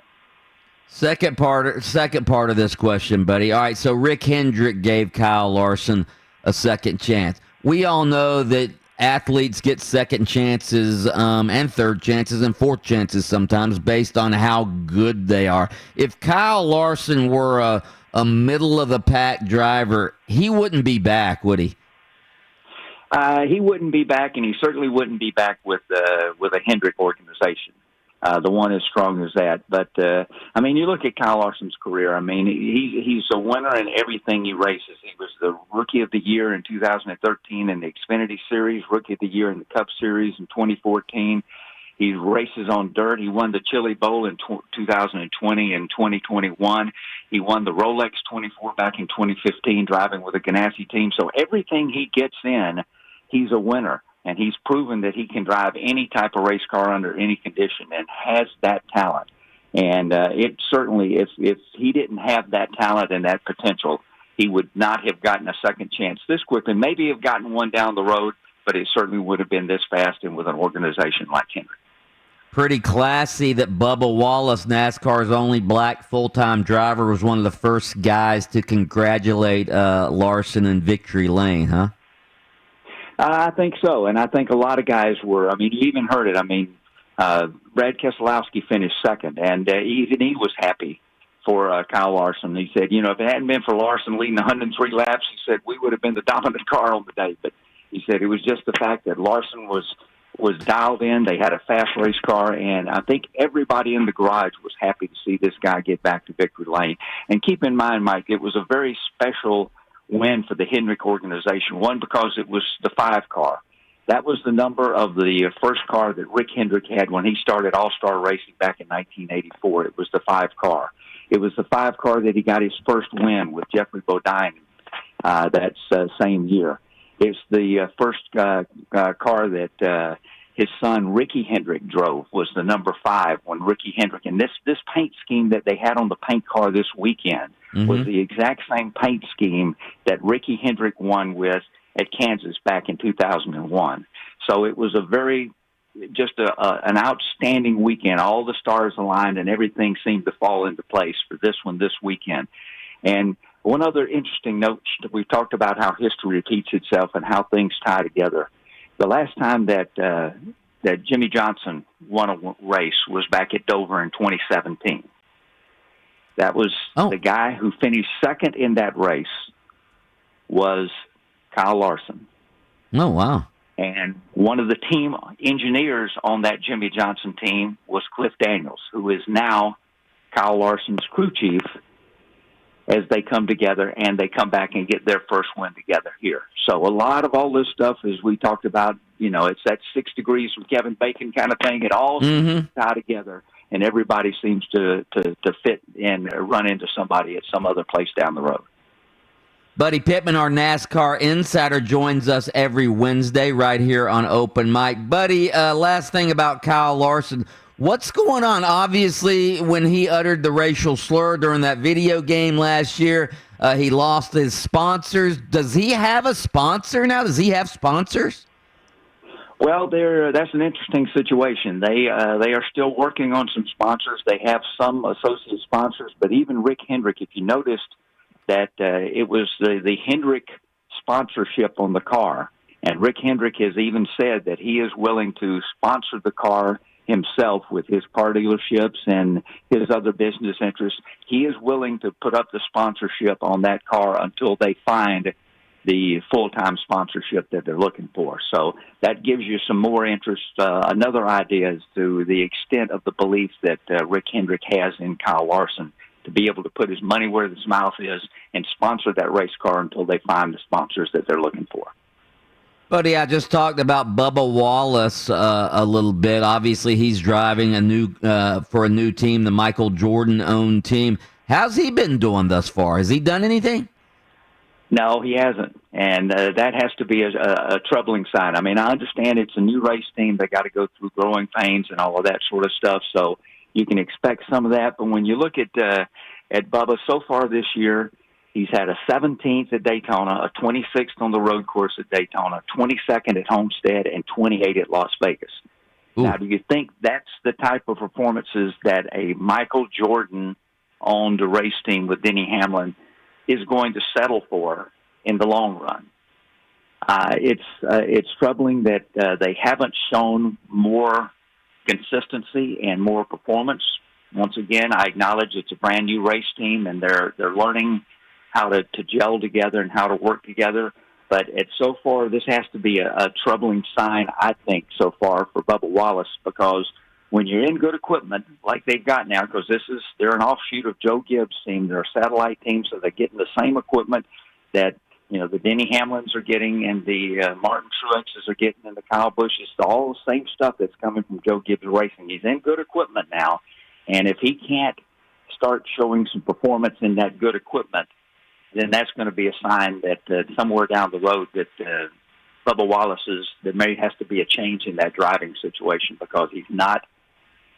Second part of this question, buddy. All right, so Rick Hendrick gave Kyle Larson a second chance. We all know that athletes get second chances and third chances and fourth chances sometimes based on how good they are. If Kyle Larson were a middle-of-the-pack driver, he wouldn't be back, would he? He wouldn't be back, and he certainly wouldn't be back with a Hendrick organization, the one as strong as that. But, I mean, you look at Kyle Larson's career. I mean, he's a winner in everything he races. He was the Rookie of the Year in 2013 in the Xfinity Series, Rookie of the Year in the Cup Series in 2014. He races on dirt. He won the Chili Bowl in 2020 and 2021. He won the Rolex 24 back in 2015 driving with a Ganassi team. So everything he gets in, he's a winner. And he's proven that he can drive any type of race car under any condition and has that talent. And it certainly, if he didn't have that talent and that potential, he would not have gotten a second chance this quickly. Maybe have gotten one down the road, but it certainly would have been this fast and with an organization like Hendrick. Pretty classy that Bubba Wallace, NASCAR's only black full-time driver, was one of the first guys to congratulate Larson in victory lane, huh? I think so, and I think a lot of guys were. I mean, you even heard it. I mean, Brad Keselowski finished second, and even he was happy for Kyle Larson. He said, if it hadn't been for Larson leading 103 laps, he said, we would have been the dominant car on the day. But he said it was just the fact that Larson was dialed in. They had a fast race car, and I think everybody in the garage was happy to see this guy get back to victory lane. And keep in mind, Mike, it was a very special win for the Hendrick organization. One, because it was the 5 car. That was the number of the first car that Rick Hendrick had when he started All-Star Racing back in 1984. It was the 5 car. It was the 5 car that he got his first win with Jeffrey Bodine that same year. It's the first car that his son Ricky Hendrick drove, was the number 5 when Ricky Hendrick, and this paint scheme that they had on the paint car this weekend was the exact same paint scheme that Ricky Hendrick won with at Kansas back in 2001. So it was an outstanding weekend. All the stars aligned and everything seemed to fall into place for this one this weekend. And one other interesting note, we've talked about how history repeats itself and how things tie together. The last time that Jimmy Johnson won a race was back at Dover in 2017. That was the guy who finished second in that race was Kyle Larson. Oh, wow. And one of the team engineers on that Jimmy Johnson team was Cliff Daniels, who is now Kyle Larson's crew chief, as they come together and they come back and get their first win together here. So a lot of all this stuff, as we talked about, it's that 6 degrees from Kevin Bacon kind of thing. It all seems to tie together, and everybody seems to fit and run into somebody at some other place down the road. Buddy Pittman, our NASCAR insider, joins us every Wednesday right here on Open Mic. Buddy, last thing about Kyle Larson. What's going on? Obviously, when he uttered the racial slur during that video game last year, he lost his sponsors. Does he have a sponsor now? Does he have sponsors? Well, that's an interesting situation. They are still working on some sponsors. They have some associate sponsors, but even Rick Hendrick, if you noticed that it was the Hendrick sponsorship on the car, and Rick Hendrick has even said that he is willing to sponsor the car himself with his car dealerships and his other business interests. He is willing to put up the sponsorship on that car until they find the full-time sponsorship that they're looking for. So that gives you some more interest, another idea as to the extent of the belief that Rick Hendrick has in Kyle Larson to be able to put his money where his mouth is and sponsor that race car until they find the sponsors that they're looking for. Buddy, I just talked about Bubba Wallace a little bit. Obviously, he's driving for a new team, the Michael Jordan-owned team. How's he been doing thus far? Has he done anything? No, he hasn't, and that has to be a troubling sign. I mean, I understand it's a new race team. They got to go through growing pains and all of that sort of stuff, so you can expect some of that. But when you look at Bubba so far this year, he's had a 17th at Daytona, a 26th on the road course at Daytona, 22nd at Homestead, and 28 at Las Vegas. Ooh. Now, do you think that's the type of performances that a Michael Jordan on the race team with Denny Hamlin is going to settle for in the long run. It's troubling that they haven't shown more consistency and more performance. Once again, I acknowledge it's a brand new race team, and they're learning how to gel together and how to work together. But so far, this has to be a troubling sign, I think, so far for Bubba Wallace, because when you're in good equipment like they've got now, because they're an offshoot of Joe Gibbs' team, they're a satellite team, so they're getting the same equipment that the Denny Hamlins are getting and the Martin Truexes are getting and the Kyle Busches, all the same stuff that's coming from Joe Gibbs Racing. He's in good equipment now, and if he can't start showing some performance in that good equipment, then that's going to be a sign that somewhere down the road that Bubba Wallace there may has to be a change in that driving situation, because he's not.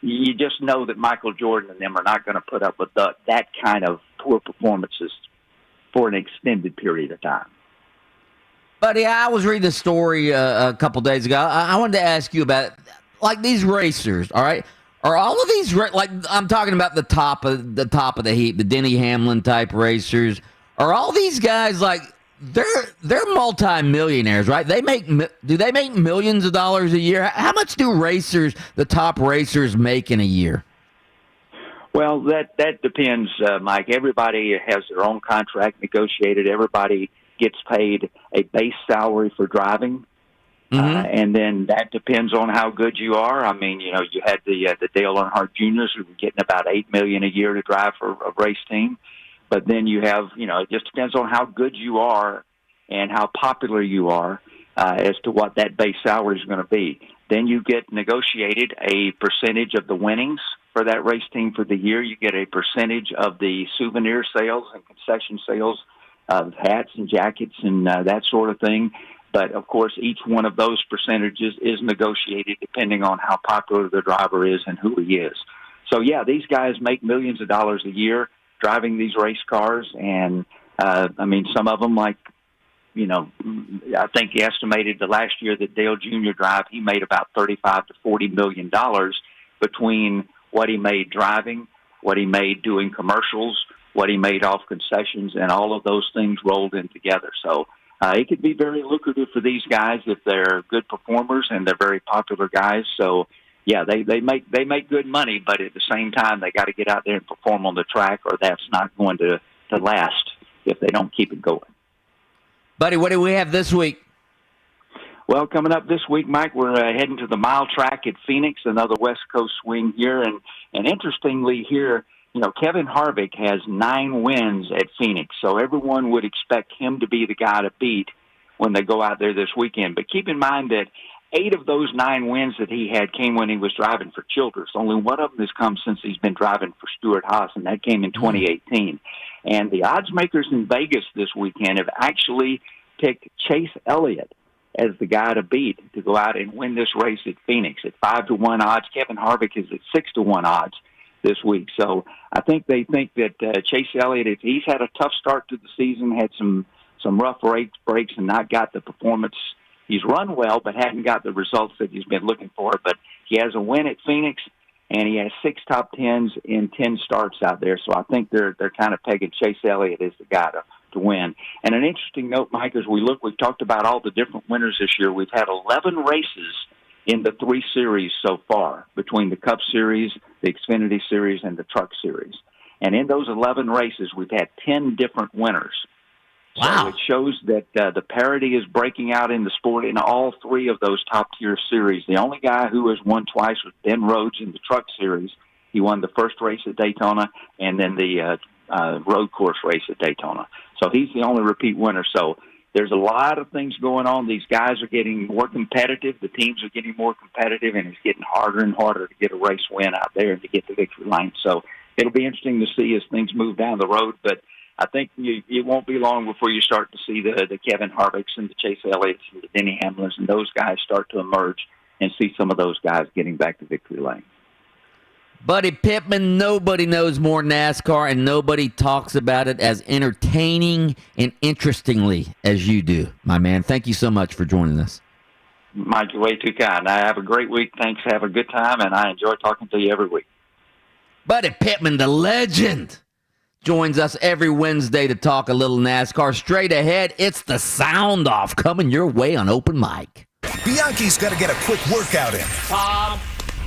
You just know that Michael Jordan and them are not going to put up with that kind of poor performances for an extended period of time. Buddy, I was reading a story a couple days ago. I wanted to ask you about, like, these racers, all right? Are all of these, like, I'm talking about the top of the heap, the Denny Hamlin type racers, are all these guys, like, they're multi-millionaires, right? Do they make millions of dollars a year? How much do the top racers make in a year? Well, that depends, Mike. Everybody has their own contract negotiated. Everybody gets paid a base salary for driving, and then that depends on how good you are. I mean, you had the Dale Earnhardt Juniors who were getting about $8 million a year to drive for a race team. But then you have, it just depends on how good you are and how popular you are as to what that base salary is going to be. Then you get negotiated a percentage of the winnings for that race team for the year. You get a percentage of the souvenir sales and concession sales of hats and jackets and that sort of thing. But, of course, each one of those percentages is negotiated depending on how popular the driver is and who he is. So, yeah, these guys make millions of dollars a year driving these race cars. And, some of them, like, I think he estimated the last year that Dale Jr. drive, he made about $35 to $40 million between what he made driving, what he made doing commercials, what he made off concessions, and all of those things rolled in together. So it could be very lucrative for these guys if they're good performers and they're very popular guys. So, yeah, they make good money, but at the same time, they got to get out there and perform on the track, or that's not going to last if they don't keep it going. Buddy, what do we have this week? Well, coming up this week, Mike, we're heading to the mile track at Phoenix, another West Coast swing here. And interestingly here, Kevin Harvick has 9 wins at Phoenix, so everyone would expect him to be the guy to beat when they go out there this weekend. But keep in mind that 8 of those 9 wins that he had came when he was driving for Childress. Only one of them has come since he's been driving for Stewart-Haas, and that came in 2018. And the odds makers in Vegas this weekend have actually picked Chase Elliott as the guy to beat to go out and win this race at Phoenix at 5-1 odds. Kevin Harvick is at 6-1 odds this week. So I think they think that Chase Elliott, if he's had a tough start to the season, had some rough breaks and not got the performance. He's run well, but hadn't got the results that he's been looking for. But he has a win at Phoenix, and he has 6 top 10s in 10 starts out there. So I think they're kind of pegging Chase Elliott as the guy to win. And an interesting note, Mike, as we've talked about all the different winners this year. We've had 11 races in the 3 series so far, between the Cup Series, the Xfinity Series, and the Truck Series. And in those 11 races, we've had 10 different winners. Wow. So it shows that the parity is breaking out in the sport in all 3 of those top-tier series. The only guy who has won twice was Ben Rhodes in the Truck Series. He won the first race at Daytona and then the road course race at Daytona. So he's the only repeat winner. So there's a lot of things going on. These guys are getting more competitive. The teams are getting more competitive, and it's getting harder and harder to get a race win out there and to get the victory lane. So it'll be interesting to see as things move down the road. But I think it won't be long before you start to see the Kevin Harvicks and the Chase Elliott's and the Denny Hamlins and those guys start to emerge and see some of those guys getting back to victory lane. Buddy Pittman, nobody knows more NASCAR, and nobody talks about it as entertaining and interestingly as you do, my man. Thank you so much for joining us. Mike, you're way too kind. I have a great week. Thanks. Have a good time, and I enjoy talking to you every week. Buddy Pittman, the legend. joins us every Wednesday to talk a little NASCAR. Straight ahead, it's the Sound Off coming your way on Open Mic. Bianchi's got to get a quick workout in. Tom,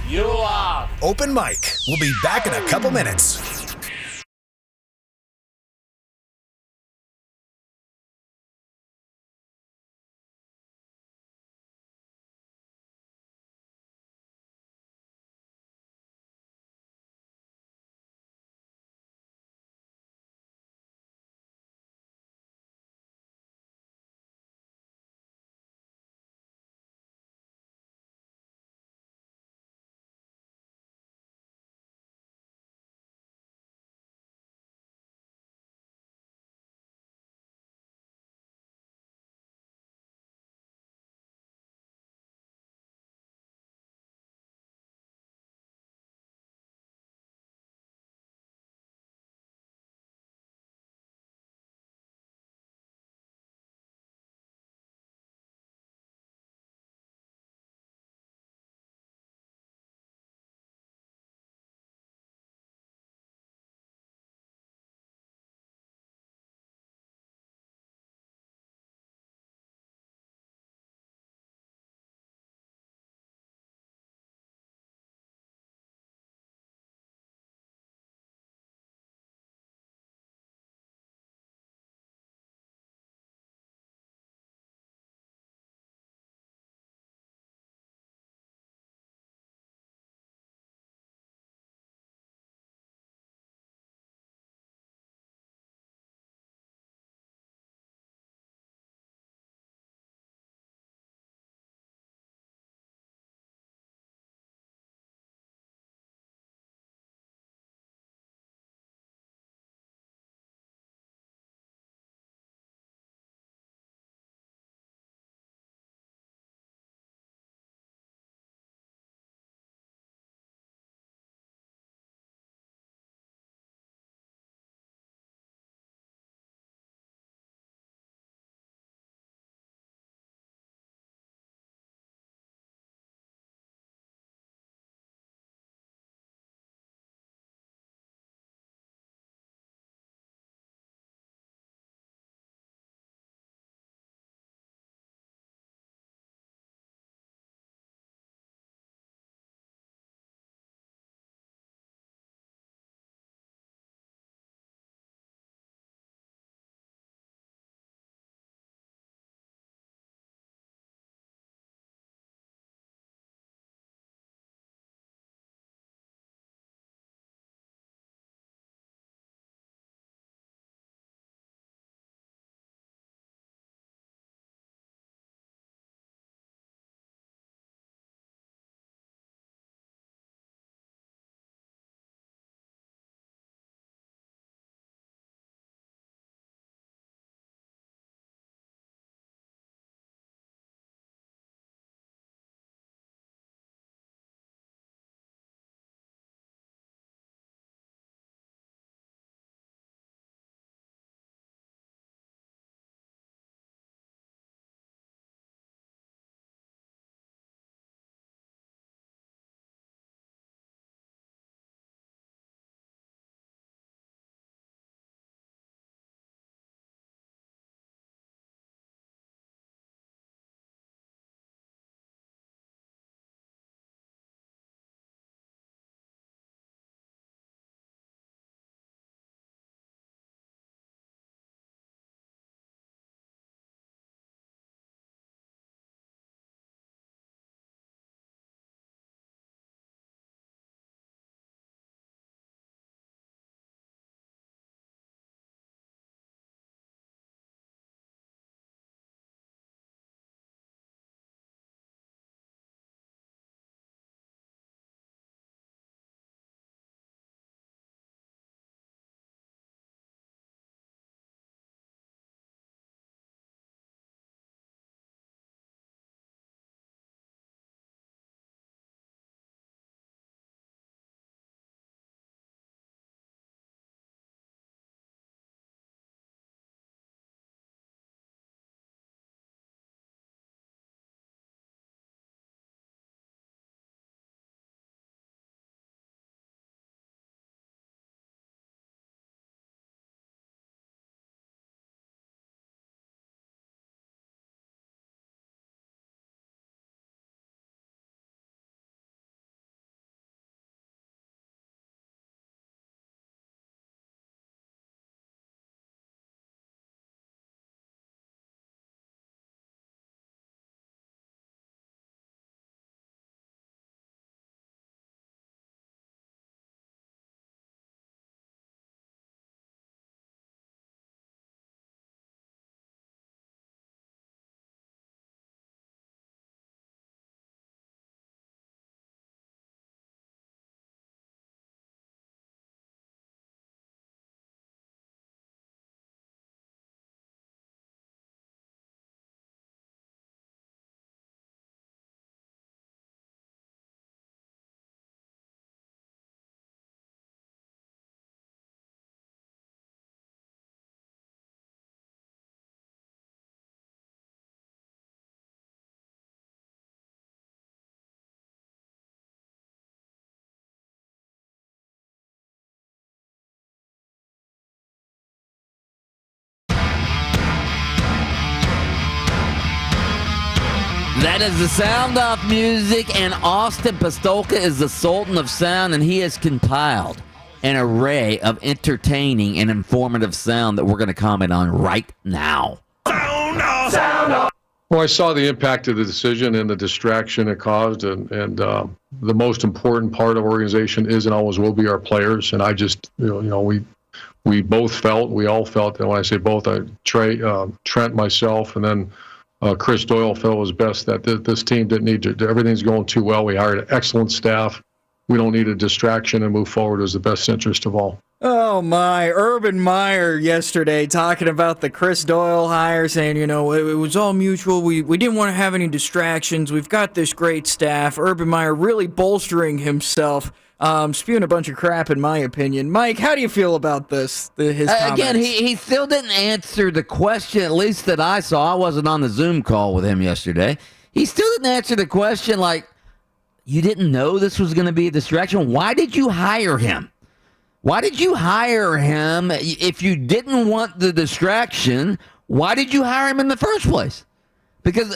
you off. Open Mic. We'll be back in a couple minutes. That is the sound off music, and Austin Pastolka is the Sultan of Sound, and he has compiled an array of entertaining and informative sound that we're going to comment on right now. Sound off. Well, I saw the impact of the decision and the distraction it caused, and the most important part of organization is and always will be our players. And I just, we both felt, we all felt, and when I say both, Trent, myself, and then Chris Doyle felt it was best that this team didn't need to. Everything's going too well. We hired an excellent staff. We don't need a distraction and move forward as the best interest of all. Oh, my. Urban Meyer yesterday talking about the Chris Doyle hire, saying, it was all mutual. We didn't want to have any distractions. We've got this great staff. Urban Meyer really bolstering himself, spewing a bunch of crap, in my opinion. Mike, how do you feel about this, his comments? Again, he still didn't answer the question, at least that I saw. I wasn't on the Zoom call with him yesterday. He still didn't answer the question, like, you didn't know this was going to be a distraction? Why did you hire him? Why did you hire him? If you didn't want the distraction, why did you hire him in the first place? Because,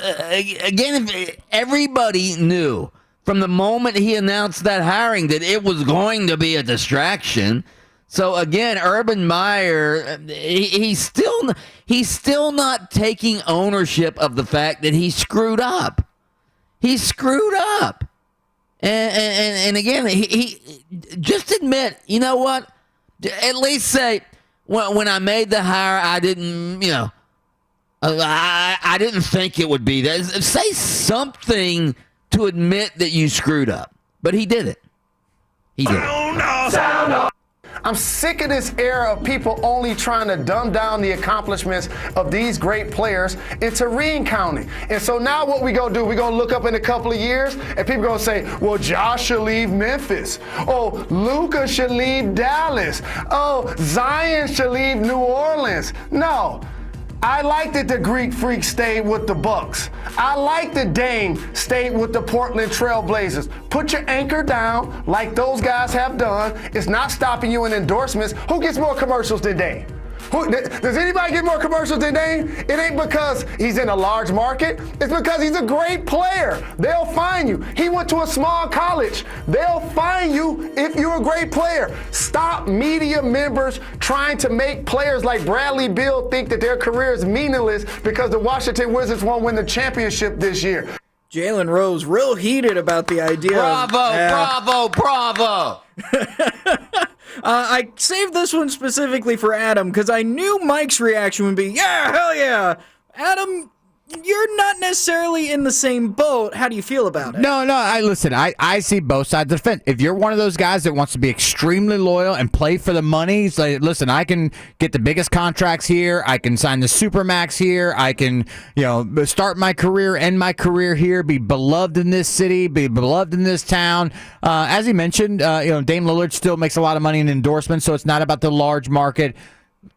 again, everybody knew from the moment he announced that hiring that it was going to be a distraction. So, again, Urban Meyer, he's still not taking ownership of the fact that he screwed up. He screwed up. And again, he just admit, you know what? At least say, when I made the hire, I didn't, I didn't think it would be that. Say something to admit that you screwed up. But he did it. He did it. Sound off. I'm sick of this era of people only trying to dumb down the accomplishments of these great players into ring counting. And so now what we gonna do, we're gonna look up in a couple of years and people gonna say, well, Josh should leave Memphis. Oh, Luka should leave Dallas. Oh, Zion should leave New Orleans. No. I like that the Greek Freak stayed with the Bucks. I like that Dame stayed with the Portland Trail Blazers. Put your anchor down like those guys have done. It's not stopping you in endorsements. Who gets more commercials than Dame? Does anybody get more commercials than Dame? It ain't because he's in a large market. It's because he's a great player. They'll find you. He went to a small college. They'll find you if you're a great player. Stop media members trying to make players like Bradley Beal think that their career is meaningless because the Washington Wizards won't win the championship this year. Jalen Rose real heated about the idea Bravo. I saved this one specifically for Adam because I knew Mike's reaction would be, yeah, hell yeah. Adam, you're not necessarily in the same boat. How do you feel about it? No, I see both sides of the fence. If you're one of those guys that wants to be extremely loyal and play for the money, say, listen, I can get the biggest contracts here. I can sign the Supermax here. I can, start my career, end my career here, be beloved in this city, be beloved in this town. As he mentioned, Dame Lillard still makes a lot of money in endorsements, so it's not about the large market.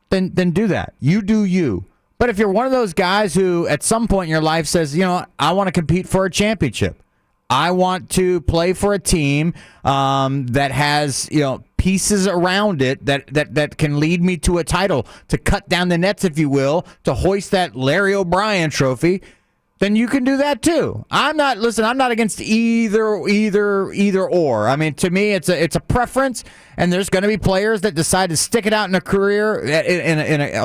Then do that. You do you. But if you're one of those guys who at some point in your life says, I want to compete for a championship. I want to play for a team that has, pieces around it that can lead me to a title, to cut down the nets, if you will, to hoist that Larry O'Brien trophy, then you can do that too. I'm not against either or. I mean, to me, it's a preference, and there's going to be players that decide to stick it out in a career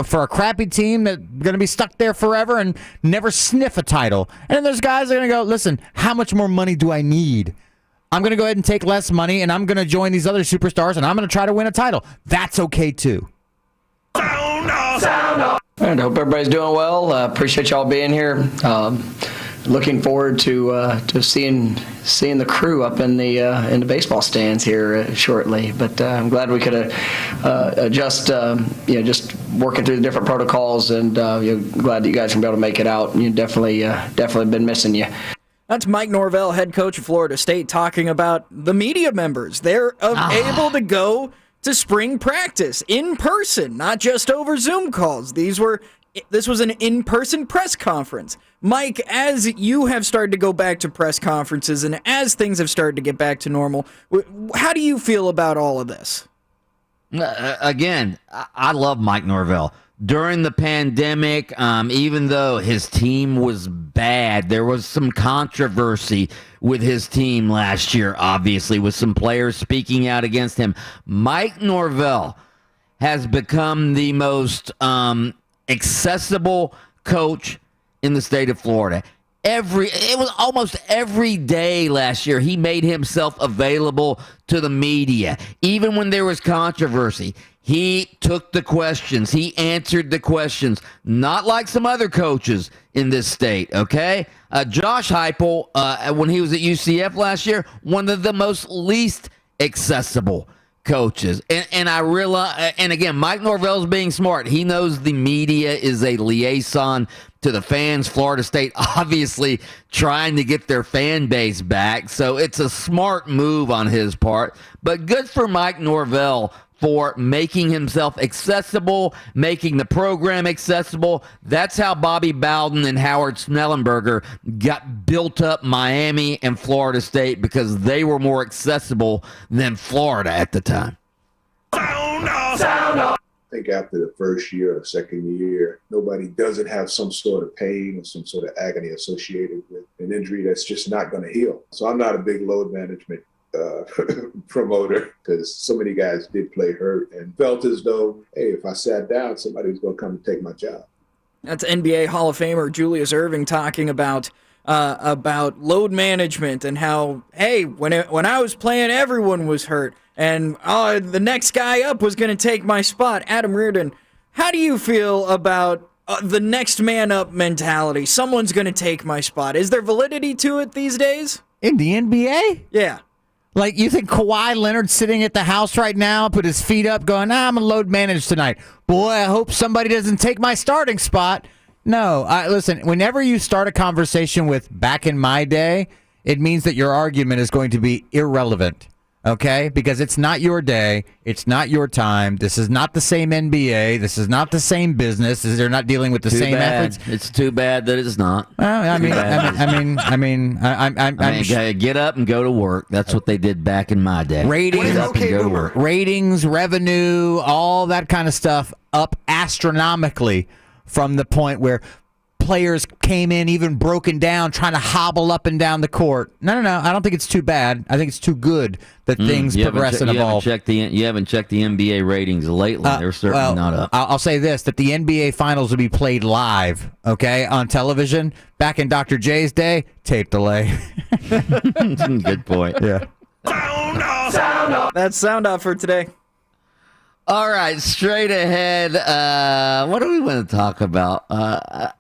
for a crappy team that's going to be stuck there forever and never sniff a title. And then there's guys that are going to go, listen, how much more money do I need? I'm going to go ahead and take less money, and I'm going to join these other superstars, and I'm going to try to win a title. That's okay too. Sound off. I hope everybody's doing well. Appreciate y'all being here. Looking forward to seeing the crew up in the baseball stands here shortly. But I'm glad we could adjust. Just working through the different protocols, and glad that you guys can be able to make it out. You definitely been missing you. That's Mike Norvell, head coach of Florida State, talking about the media members. They're able to go to spring practice in person, not just over Zoom calls. This was an in-person press conference. Mike, as you have started to go back to press conferences and as things have started to get back to normal, how do you feel about all of this? Again, I love Mike Norvell. during the pandemic, even though his team was bad, there was some controversy with his team last year, obviously, with some players speaking out against him. Mike Norvell has become the most accessible coach in the state of Florida. It was almost every day last year he made himself available to the media. Even when there was controversy, he took the questions. He answered the questions, not like some other coaches in this state, okay? Josh Heupel, when he was at UCF last year, one of the most least accessible coaches. And I realize, and again, Mike Norvell's being smart. He knows the media is a liaison to the fans. Florida State obviously trying to get their fan base back. So it's a smart move on his part. But good for Mike Norvell for making himself accessible, making the program accessible. That's how Bobby Bowden and Howard Snellenberger got built up Miami and Florida State, because they were more accessible than Florida at the time. Sound off. I think after the first year or second year, nobody doesn't have some sort of pain or some sort of agony associated with an injury that's just not going to heal. So I'm not a big load management promoter, because so many guys did play hurt and felt as though, hey, if I sat down, somebody was going to come and take my job. That's NBA Hall of Famer Julius Erving talking about load management and how, hey, when I was playing, everyone was hurt, and the next guy up was going to take my spot. Adam Reardon, how do you feel about the next man up mentality? Someone's going to take my spot. Is there validity to it these days? In the NBA? Yeah. Like, you think Kawhi Leonard's sitting at the house right now, put his feet up, going, I'm going to load manage tonight. Boy, I hope somebody doesn't take my starting spot. No. Listen, whenever you start a conversation with back in my day, it means that your argument is going to be irrelevant. Okay? Because it's not your day. It's not your time. This is not the same NBA. This is not the same business. They're not dealing with the same athletes. It's too bad that it's not. Well, get up and go to work. That's what they did back in my day. Ratings, revenue, all that kind of stuff up astronomically from the point where players came in even broken down, trying to hobble up and down the court. No. I don't think it's too bad. I think it's too good that things progress and evolve. You haven't checked the NBA ratings lately. They're certainly not up. I'll say this, that the NBA Finals will be played live, okay, on television. Back in Dr. J's day, tape delay. Good point. Yeah. Sound off. That's sound off for today. All right, straight ahead. What do we want to talk about?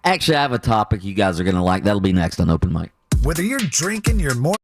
Actually, I have a topic you guys are going to like. That'll be next on Open Mic. Whether you're drinking your morning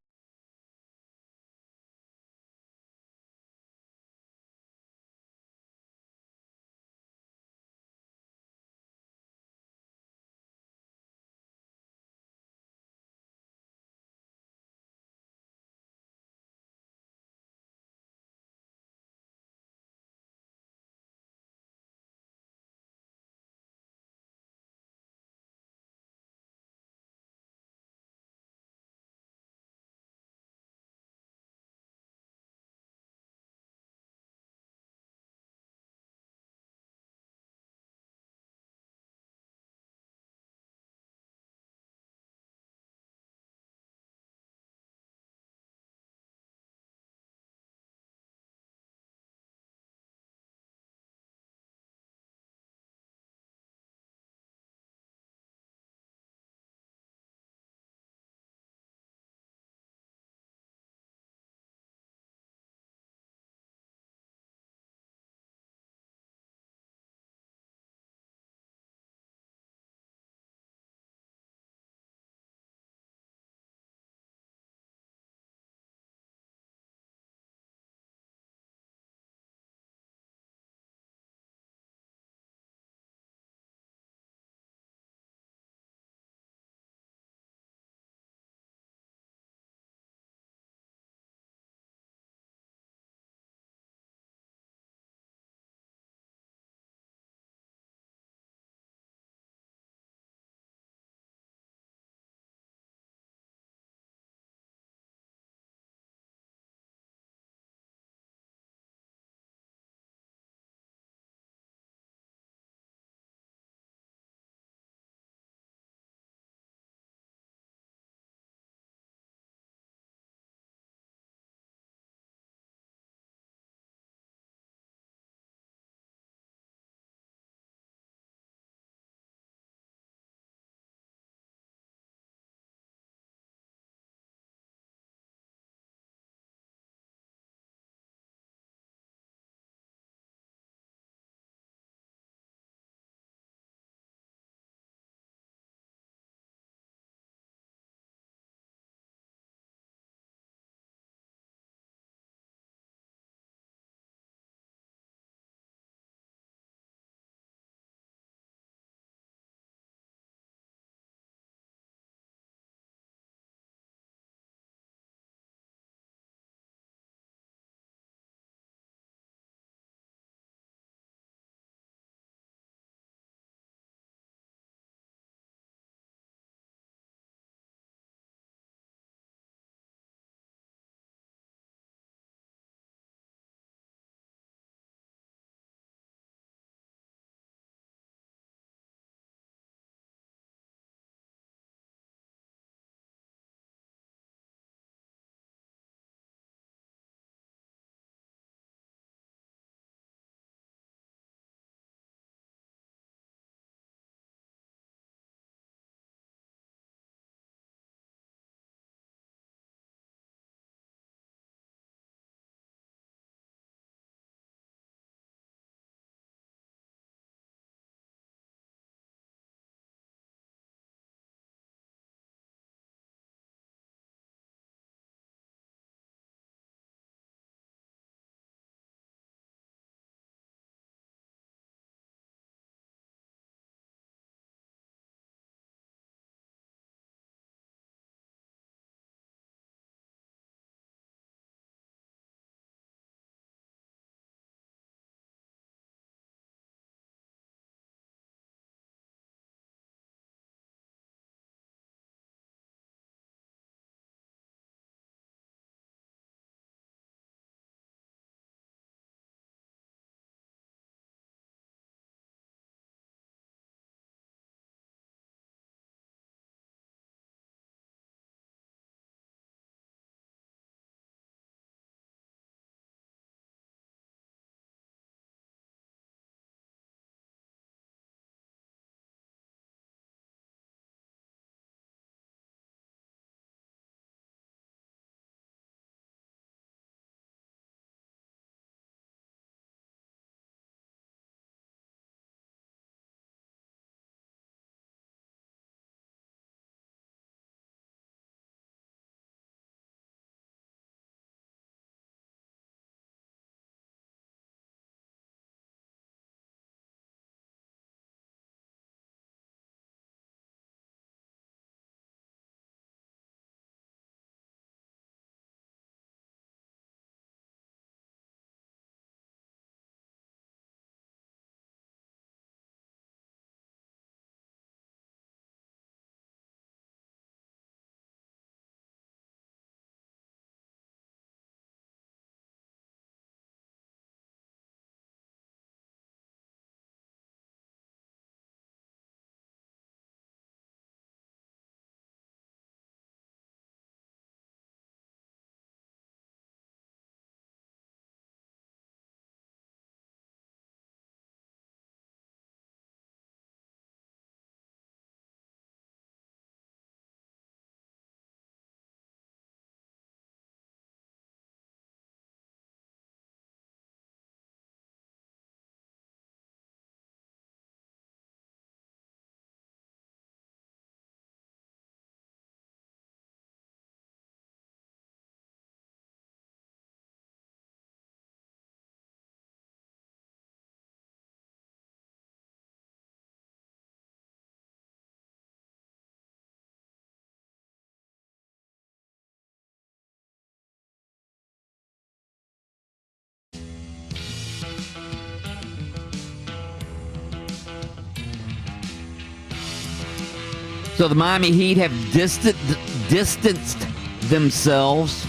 So the Miami Heat have distanced themselves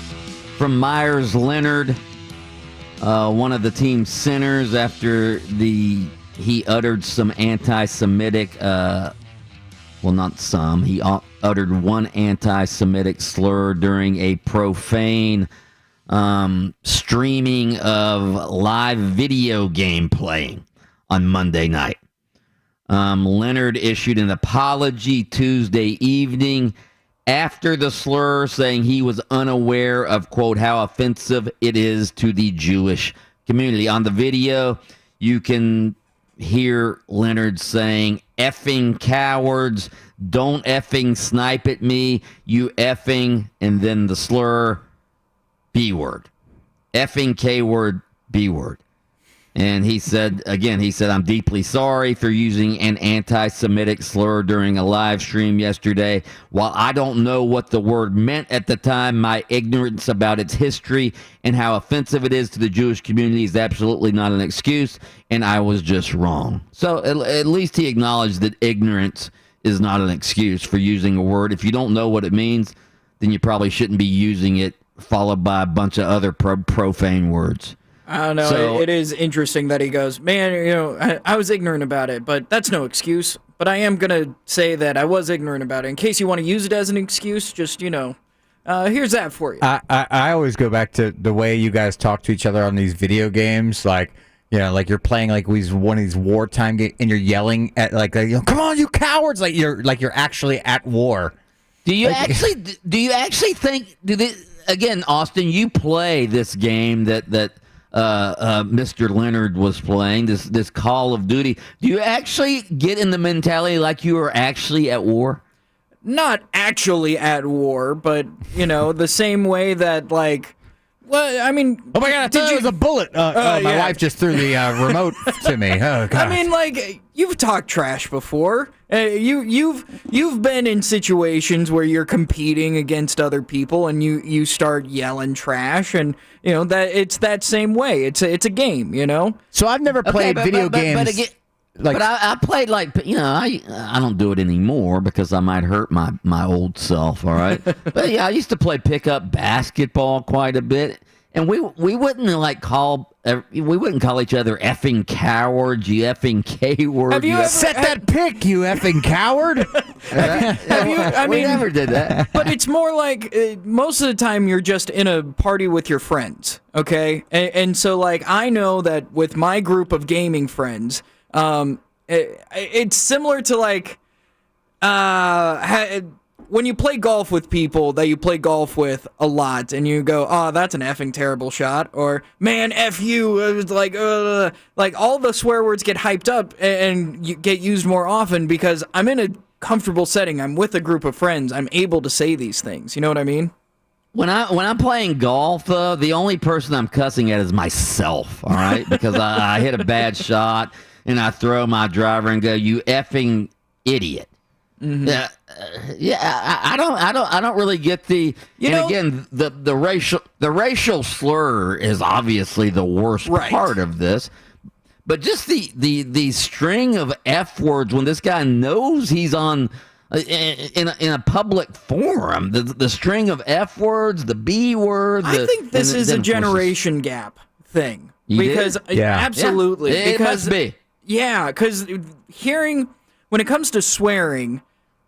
from Myers Leonard, one of the team's centers, after he uttered some anti-Semitic, he uttered one anti-Semitic slur during a profane streaming of live video game playing on Monday night. Leonard issued an apology Tuesday evening after the slur, saying he was unaware of, quote, how offensive it is to the Jewish community. On the video, you can hear Leonard saying, effing cowards, don't effing snipe at me, you effing, and then the slur, B-word. Effing K-word, B-word. And he said, I'm deeply sorry for using an anti-Semitic slur during a live stream yesterday. While I don't know what the word meant at the time, my ignorance about its history and how offensive it is to the Jewish community is absolutely not an excuse, and I was just wrong. So at least he acknowledged that ignorance is not an excuse for using a word. If you don't know what it means, then you probably shouldn't be using it, followed by a bunch of other profane words. I don't know. So, it is interesting that he goes, man, I was ignorant about it, but that's no excuse. But I am going to say that I was ignorant about it. In case you want to use it as an excuse, just, here's that for you. I always go back to the way you guys talk to each other on these video games, like you're playing like one of these wartime games, and you're yelling at come on, you cowards, like you're actually at war. Do you actually think? Again, Austin, you play this game that Mr. Leonard was playing, this Call of Duty. Do you actually get in the mentality like you are actually at war? Not actually at war, but, the same way that, well, I mean... Oh, my God, I thought it was a bullet. My wife just threw the remote to me. Oh, God. I mean, you've talked trash before. You've been in situations where you're competing against other people and you start yelling trash, and that it's that same way. It's a game, So I've never played video games. But I played I don't do it anymore because I might hurt my old self. All right, but yeah, I used to play pickup basketball quite a bit, and we wouldn't call each other effing cowards, you effing K-word. Have you ever set that pick, you effing coward? We never did that. But it's more like most of the time you're just in a party with your friends, okay? And so I know that with my group of gaming friends. It's similar to when you play golf with people that you play golf with a lot, and you go, "Oh, that's an effing terrible shot," or "Man, F you." It was all the swear words get hyped up and you get used more often because I'm in a comfortable setting. I'm with a group of friends. I'm able to say these things. You know what I mean? When I'm playing golf, though, the only person I'm cussing at is myself. All right, because I hit a bad shot. And I throw my driver and go, "You effing idiot!" Mm-hmm. I don't really get the. Again, the racial slur is obviously the worst part of this, but just the string of F words when this guy knows he's on in a public forum, the string of F words, the B word. I think this is a generation gap thing absolutely It must be. Yeah, because when it comes to swearing,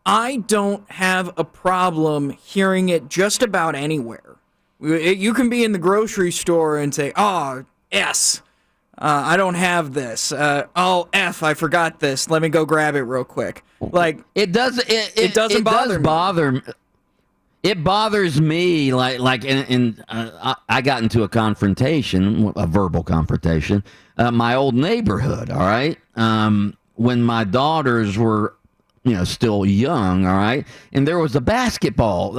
I don't have a problem hearing it just about anywhere. You can be in the grocery store and say, "Oh, S, I don't have this. Oh, F, I forgot this. Let me go grab it real quick." It doesn't bother me. It bothers me, I got into a verbal confrontation, my old neighborhood, all right? When my daughters were, still young, all right? And there was a basketball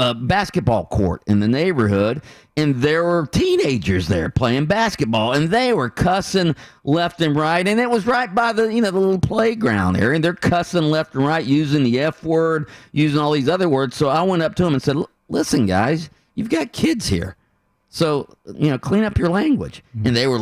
court in the neighborhood, and there were teenagers there playing basketball, and they were cussing left and right, and it was right by the little playground area, and they're cussing left and right, using the F word, using all these other words. So I went up to them and said, "Listen, guys, you've got kids here, so clean up your language." And they were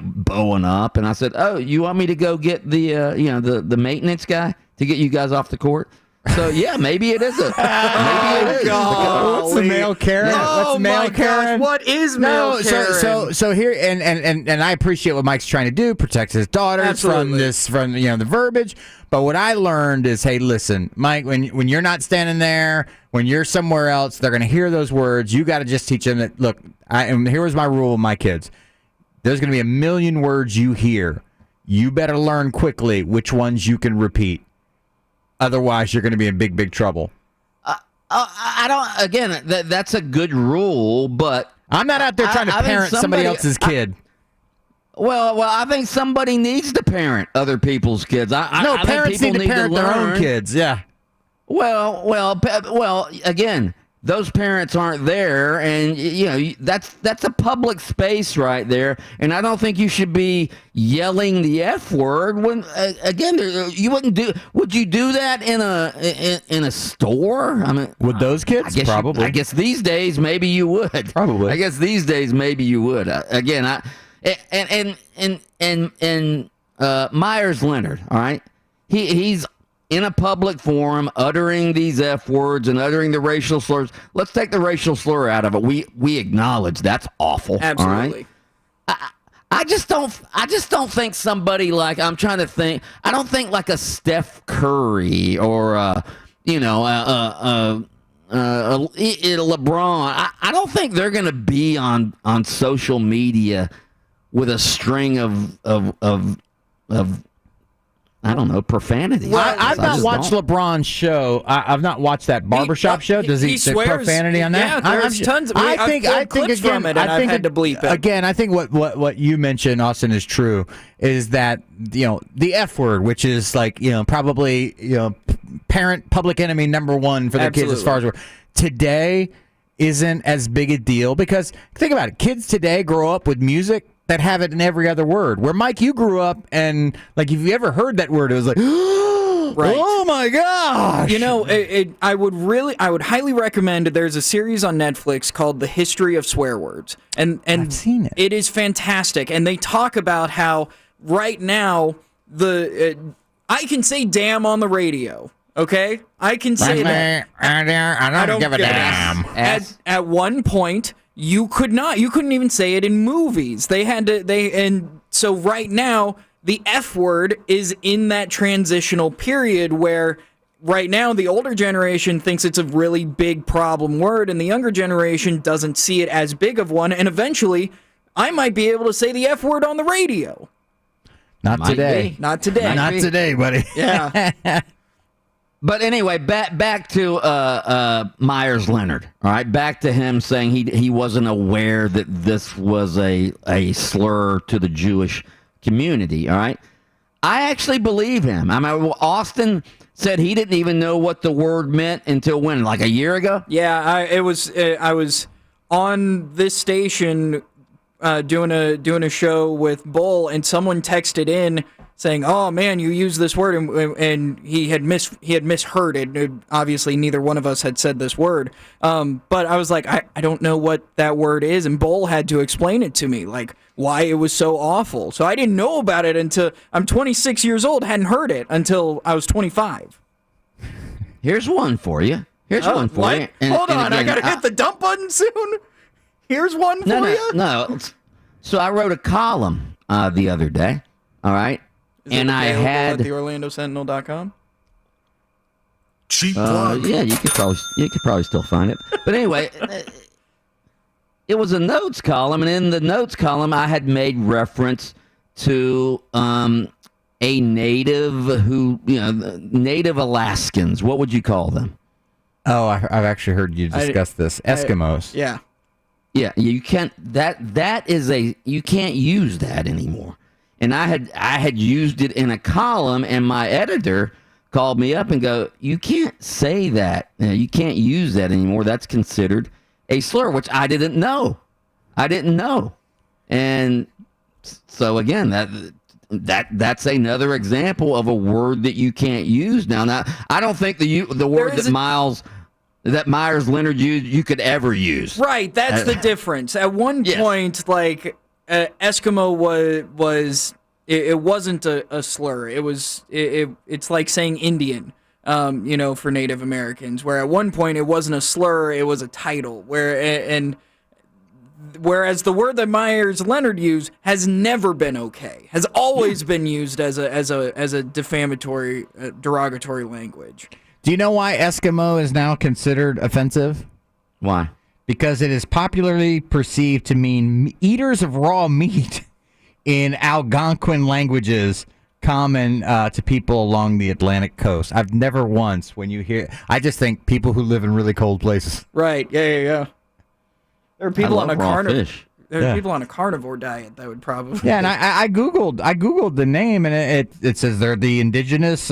bowing up, and I said, "Oh, you want me to go get the maintenance guy to get you guys off the court?" So yeah, maybe it is a. Maybe it is. What's the male Karen? Oh my gosh, what is male Karen? So here and I appreciate what Mike's trying to do, protect his daughters from the verbiage. But what I learned is, hey, listen, Mike, when you're not standing there, when you're somewhere else, they're going to hear those words. You got to just teach them that. Look, and here was my rule with my kids. There's going to be a million words you hear. You better learn quickly which ones you can repeat. Otherwise, you're going to be in big, big trouble. I don't. Again, that's a good rule, but I'm not out there trying to parent somebody else's kid. Well, I think somebody needs to parent other people's kids. I parents think need to parent their own kids. Yeah. Well. Again, those parents aren't there, and that's a public space right there. And I don't think you should be yelling the F word when again you wouldn't do. Would you do that in a store? I mean, would those kids? Probably. I guess these days maybe you would. Probably. I guess these days maybe you would. Again, Myers Leonard. All right, he's in a public forum, uttering these F words and uttering the racial slurs. Let's take the racial slur out of it. We acknowledge that's awful. Absolutely. All right? I just don't think somebody like I'm trying to think. I don't think like a Steph Curry or LeBron. I don't think they're going to be on social media with a string of I don't know, profanity. Well, I've not watched LeBron's show. I've not watched that barbershop show. Does he swears, profanity on that? Yeah, there's tons. I think again, from it, and I've had to bleep it. Again, I think what you mentioned, Austin, is true. Is that the F word, which is like probably parent public enemy number one for their kids as far as today isn't as big a deal because think about it. Kids today grow up with music that have it in every other word. Where Mike, you grew up and like if you ever heard that word, it was like, right. Oh my gosh! I would highly recommend. There's a series on Netflix called The History of Swear Words, and I've seen it. It is fantastic, and they talk about how right now I can say "damn" on the radio. Okay, I can say that. I don't give a damn. At one point. You couldn't even say it in movies. And so right now the F word is in that transitional period where right now the older generation thinks it's a really big problem word and the younger generation doesn't see it as big of one, and eventually I might be able to say the F word on the radio. Not today, buddy. Yeah. But anyway, back to Myers Leonard. All right, back to him saying he wasn't aware that this was a slur to the Jewish community. All right, I actually believe him. I mean, Austin said he didn't even know what the word meant until when, like a year ago. Yeah, I was on this station doing a show with Bull, and someone texted in saying, "Oh man, you used this word," and he had misheard it. Obviously, neither one of us had said this word. But I was like, I don't know what that word is, and Bull had to explain it to me, like why it was so awful. So I didn't know about it until I'm 26 years old. Hadn't heard it until I was 25. Here's one for you. Here's one for you. Hold on, I gotta hit the dump button soon. Here's one for you. No. So I wrote a column the other day. All right. And I had at the OrlandoSentinel.com. Cheap plug. Yeah, you could probably still find it. But anyway, it was a notes column, and in the notes column, I had made reference to a native Native Alaskans. What would you call them? Oh, I've actually heard you discuss this. Eskimos. Yeah. Yeah, you can't. You can't use that anymore. And I had used it in a column, and my editor called me up and go, "You can't say that. You can't use that anymore. That's considered a slur," which I didn't know. And so again, that's another example of a word that you can't use now. Now, I don't think the word that Myers Leonard used you could ever use. Right, that's the difference. At one point, like Eskimo was it wasn't a slur. It's like saying Indian. for Native Americans, where at one point it wasn't a slur, it was a title. Whereas the word that Myers-Leonard used has never been okay, has always been used as a defamatory, derogatory language. Do you know why Eskimo is now considered offensive? Why? Because it is popularly perceived to mean eaters of raw meat in Algonquin languages common to people along the Atlantic coast. I've never once, when you hear, I just think people who live in really cold places. Right, yeah. There are people on a carnivore. There are Yeah. people on a carnivore diet that would probably. Yeah, and I googled the name, and it says they're the indigenous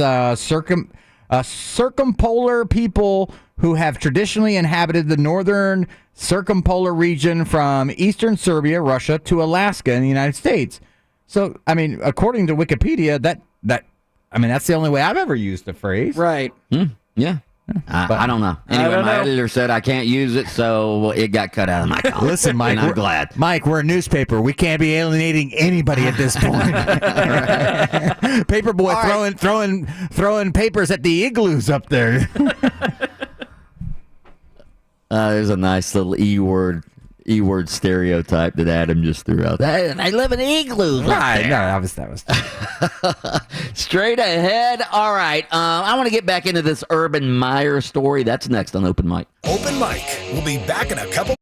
circumpolar people who have traditionally inhabited the northern circumpolar region from eastern Serbia, Russia, to Alaska in the United States. So, I mean, according to Wikipedia, that's the only way I've ever used the phrase. Right. Yeah. I don't know. Anyway, my editor said I can't use it, so it got cut out of my column. Listen, Mike, and I'm glad. Mike, we're a newspaper. We can't be alienating anybody at this point. Paperboy throwing papers at the igloos up there. There's a nice little E-word stereotype that Adam just threw out. I live in igloos. Right. No, that was straight ahead. All right. I want to get back into this Urban Meyer story. That's next on Open Mic. Open Mic. We'll be back in a couple.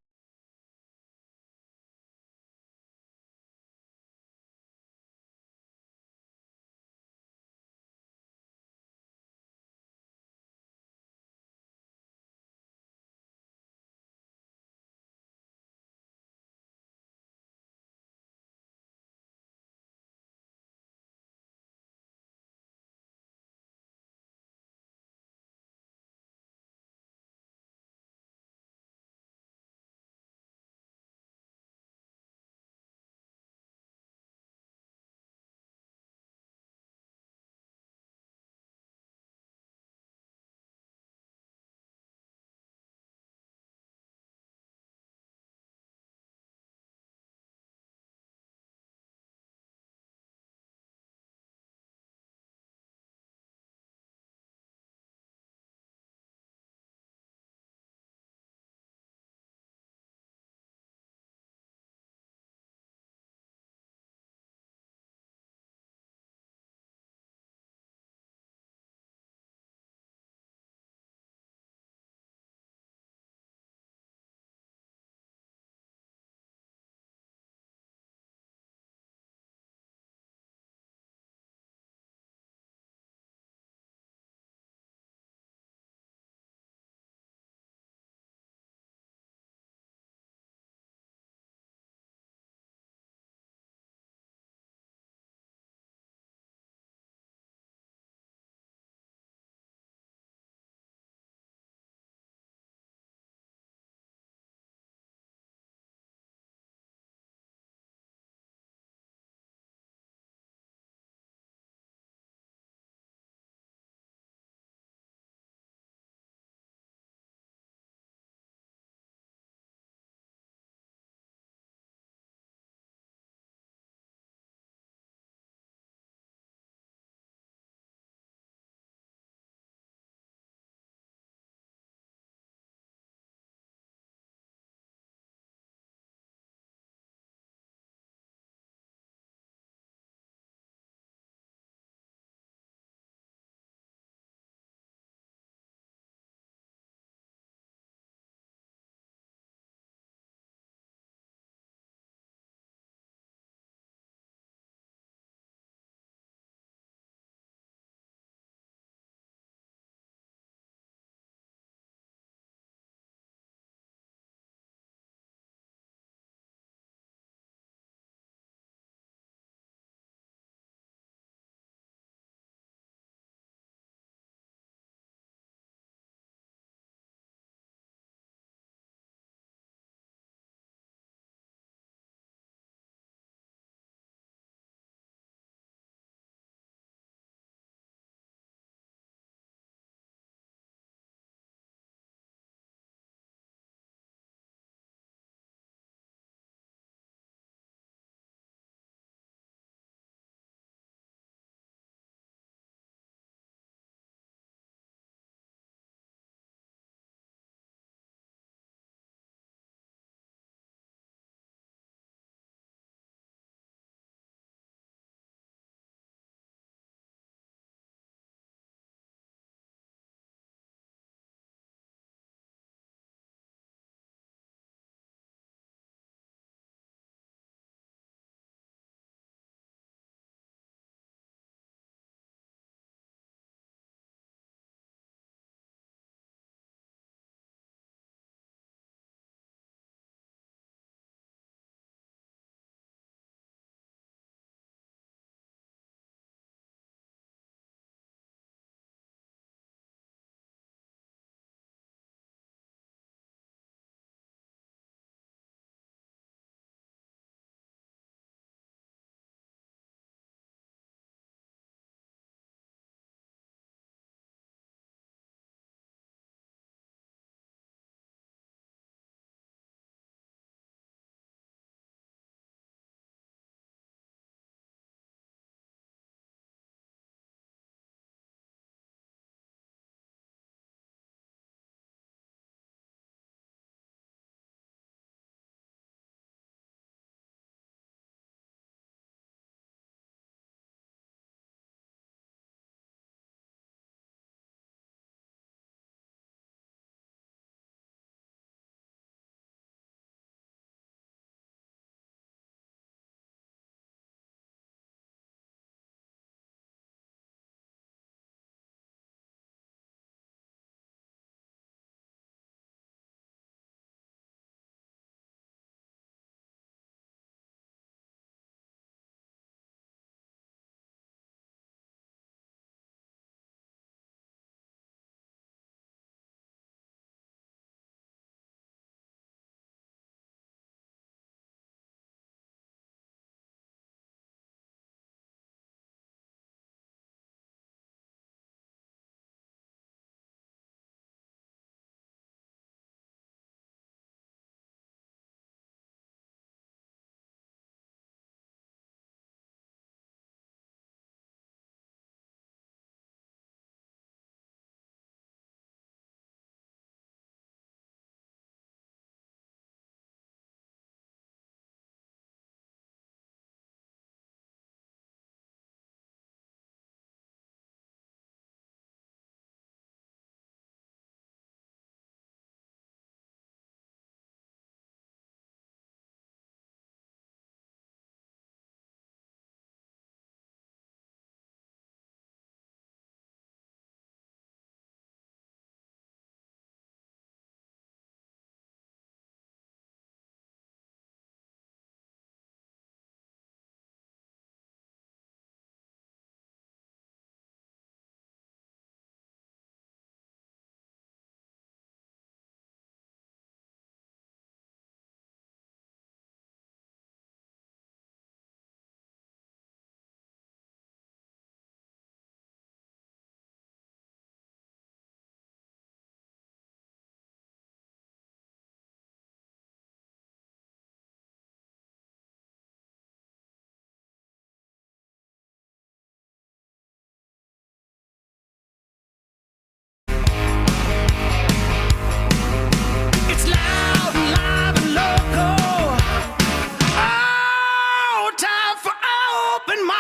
open mic.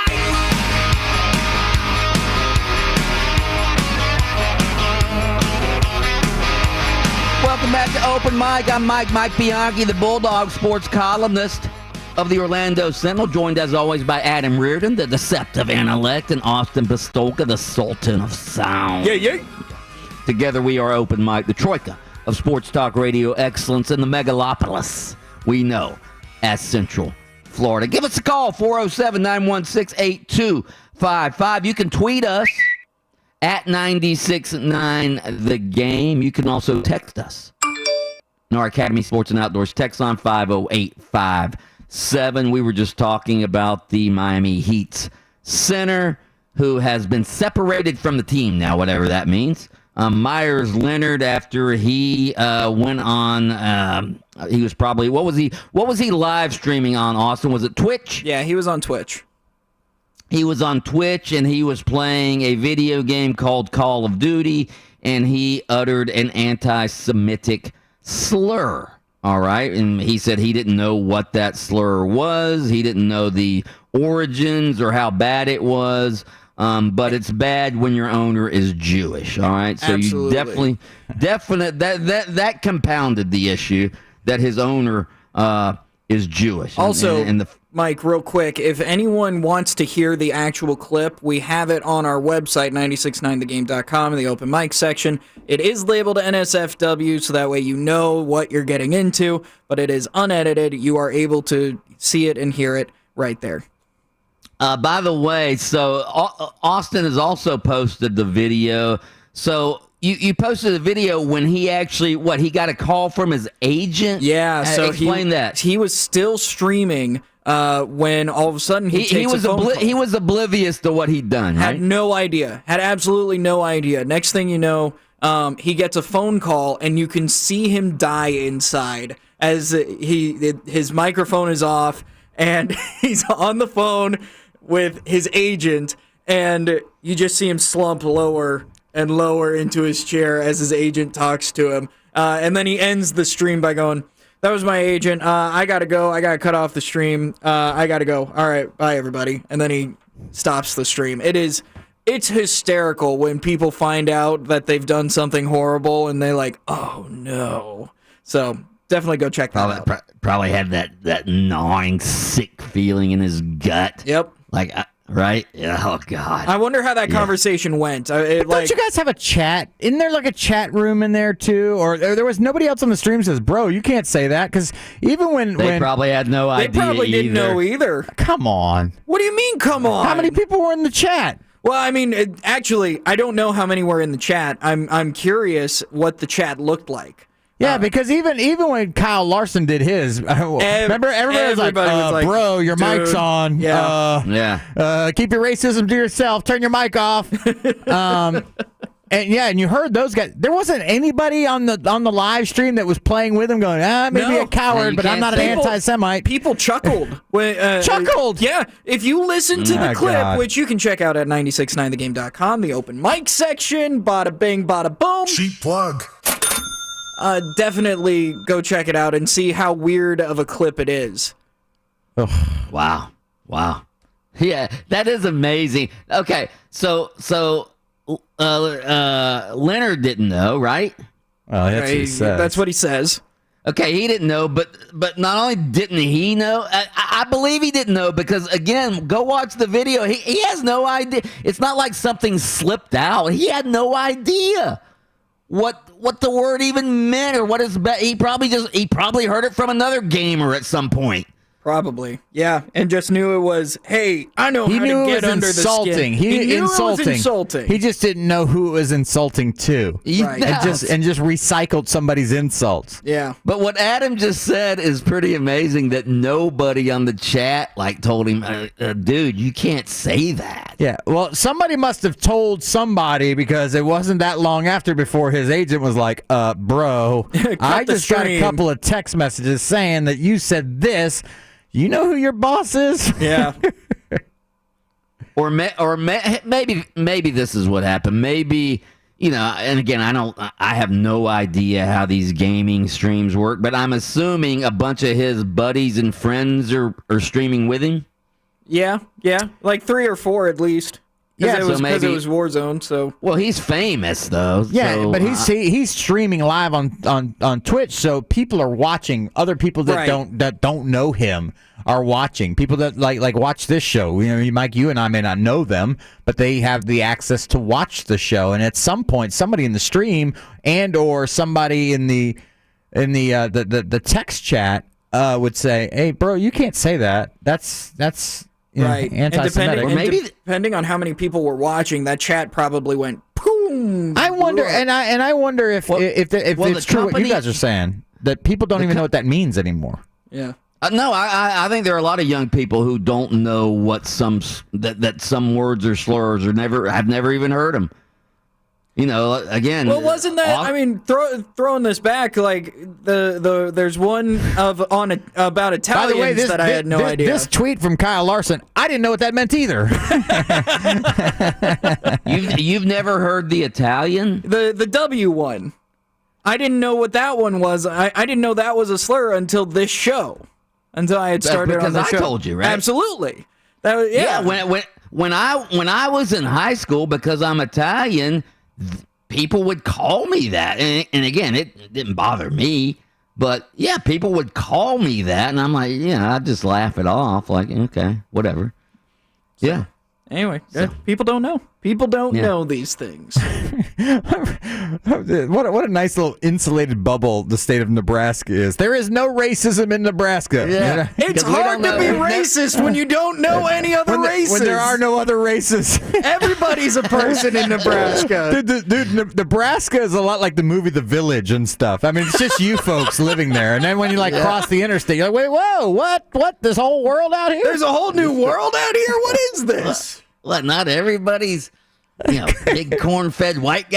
Welcome back to Open Mic. I'm Mike Bianchi, the Bulldog sports columnist of the Orlando Sentinel, joined as always by Adam Reardon, the deceptive intellect, and Austin Pistolka, the sultan of sound. Yeah. Together we are Open Mic, the troika of sports talk radio excellence in the megalopolis we know as Central Florida. Give us a call, 407-916-8255. You can tweet us at 96.9 The Game. You can also text us in our Academy Sports and Outdoors text line 50857. We were just talking about the Miami Heat's center who has been separated from the team now, whatever that means. Myers Leonard, after he went on, he was probably, what was he live streaming on, Austin? Was it Twitch? Yeah, he was on Twitch. He was on Twitch, and he was playing a video game called Call of Duty, and he uttered an anti-Semitic slur, all right? And he said he didn't know what that slur was. He didn't know the origins or how bad it was, but it's bad when your owner is Jewish, all right? So Absolutely. You that compounded the issue that his owner is Jewish. Also, and Mike, real quick, if anyone wants to hear the actual clip, we have it on our website, 969thegame.com, in the open mic section. It is labeled NSFW, so that way you know what you're getting into, but it is unedited. You are able to see it and hear it right there. By the way, so Austin has also posted the video. So you posted a video when he actually, he got a call from his agent? Yeah, so explain that. He was still streaming when all of a sudden he takes a phone call. He was oblivious to what he'd done, right? Had no idea. Had absolutely no idea. Next thing you know, he gets a phone call, and you can see him die inside as his microphone is off, and he's on the phone with his agent, and you just see him slump lower and lower into his chair as his agent talks to him. And then he ends the stream by going, "That was my agent. I got to go. I got to cut off the stream. I got to go. All right, bye, everybody." And then he stops the stream. It's hysterical when people find out that they've done something horrible and they're like, "Oh, no." So definitely go check that out. Probably had that gnawing, sick feeling in his gut. Yep. Like, right? Oh, God. I wonder how that conversation went. Don't you guys have a chat? Isn't there like a chat room in there too? Or there was nobody else on the stream says, "Bro, you can't say that," because even when they probably had no idea. They probably didn't know either. Come on. What do you mean? Come on. How many people were in the chat? Well, I mean, actually, I don't know how many were in the chat. I'm curious what the chat looked like. Yeah, because even when Kyle Larson did his, remember everybody was like, "Bro, your mic's on. Yeah. Keep your racism to yourself. Turn your mic off." And you heard those guys. There wasn't anybody on the live stream that was playing with him, going, maybe a coward, but I'm not an anti-Semite. People chuckled. Chuckled. Yeah. If you listen to the clip, God. which you can check out at 969thegame.com, the open mic section, bada bing, bada boom. Cheap plug. Definitely go check it out and see how weird of a clip it is. Wow. Yeah, that is amazing. Okay, so Leonard didn't know, right? Well, that's what he says. That's what he says. Okay, he didn't know, but not only didn't he know, I believe he didn't know because, again, go watch the video. He has no idea. It's not like something slipped out. He had no idea what the word even meant or what is he probably heard it from another gamer at some point. Probably, yeah, and just knew it was. Hey, I know how to get under the skin. He knew it was insulting. He just didn't know who it was insulting to, right. and just recycled somebody's insults. Yeah, but what Adam just said is pretty amazing. That nobody on the chat told him, "Dude, you can't say that." Yeah, well, somebody must have told somebody because it wasn't that long before his agent was like, "Bro, I just got a couple of text messages saying that you said this." You know who your boss is? Yeah. or maybe this is what happened. Maybe, and again, I have no idea how these gaming streams work, but I'm assuming a bunch of his buddies and friends are streaming with him. Yeah, like 3 or 4 at least. Yeah, because maybe it was Warzone. So well, he's famous though. Yeah, so, but he's streaming live on Twitch, so people are watching. Other people that don't know him are watching. People that like watch this show. You know, Mike, you and I may not know them, but they have the access to watch the show. And at some point, somebody in the stream and or somebody in the text chat would say, "Hey, bro, you can't say that. That's." Right. Anti-Semitic. And depending on how many people were watching, that chat probably went boom. I wonder, and I wonder if it's true what you guys are saying, that people don't even know what that means anymore. Yeah. No, I think there are a lot of young people who don't know what some words or slurs or have never even heard them. You know, again. Well, wasn't that? I mean, throwing this back, like there's one about Italians By the way, that I had no idea. This tweet from Kyle Larson, I didn't know what that meant either. You've never heard the Italian? The W one. I didn't know what that one was. I didn't know that was a slur until this show. Until I had started on the show. Because I told you, right? Absolutely. Yeah. When I was in high school, because I'm Italian, people would call me that, and again, it didn't bother me, but yeah, people would call me that, and I'm like, yeah, I just laugh it off, like, okay, whatever. Yeah. Anyway, people don't know. People don't know these things. What a nice little insulated bubble the state of Nebraska is. There is no racism in Nebraska. Yeah. It's hard to be racist when you don't know any other races. When there are no other races. Everybody's a person in Nebraska. Dude, Nebraska is a lot like the movie The Village and stuff. I mean, it's just you folks living there. And then when you cross the interstate, you're like, wait, whoa, what? This whole world out here? There's a whole new world out here? What is this? What, not everybody's big corn-fed white guy?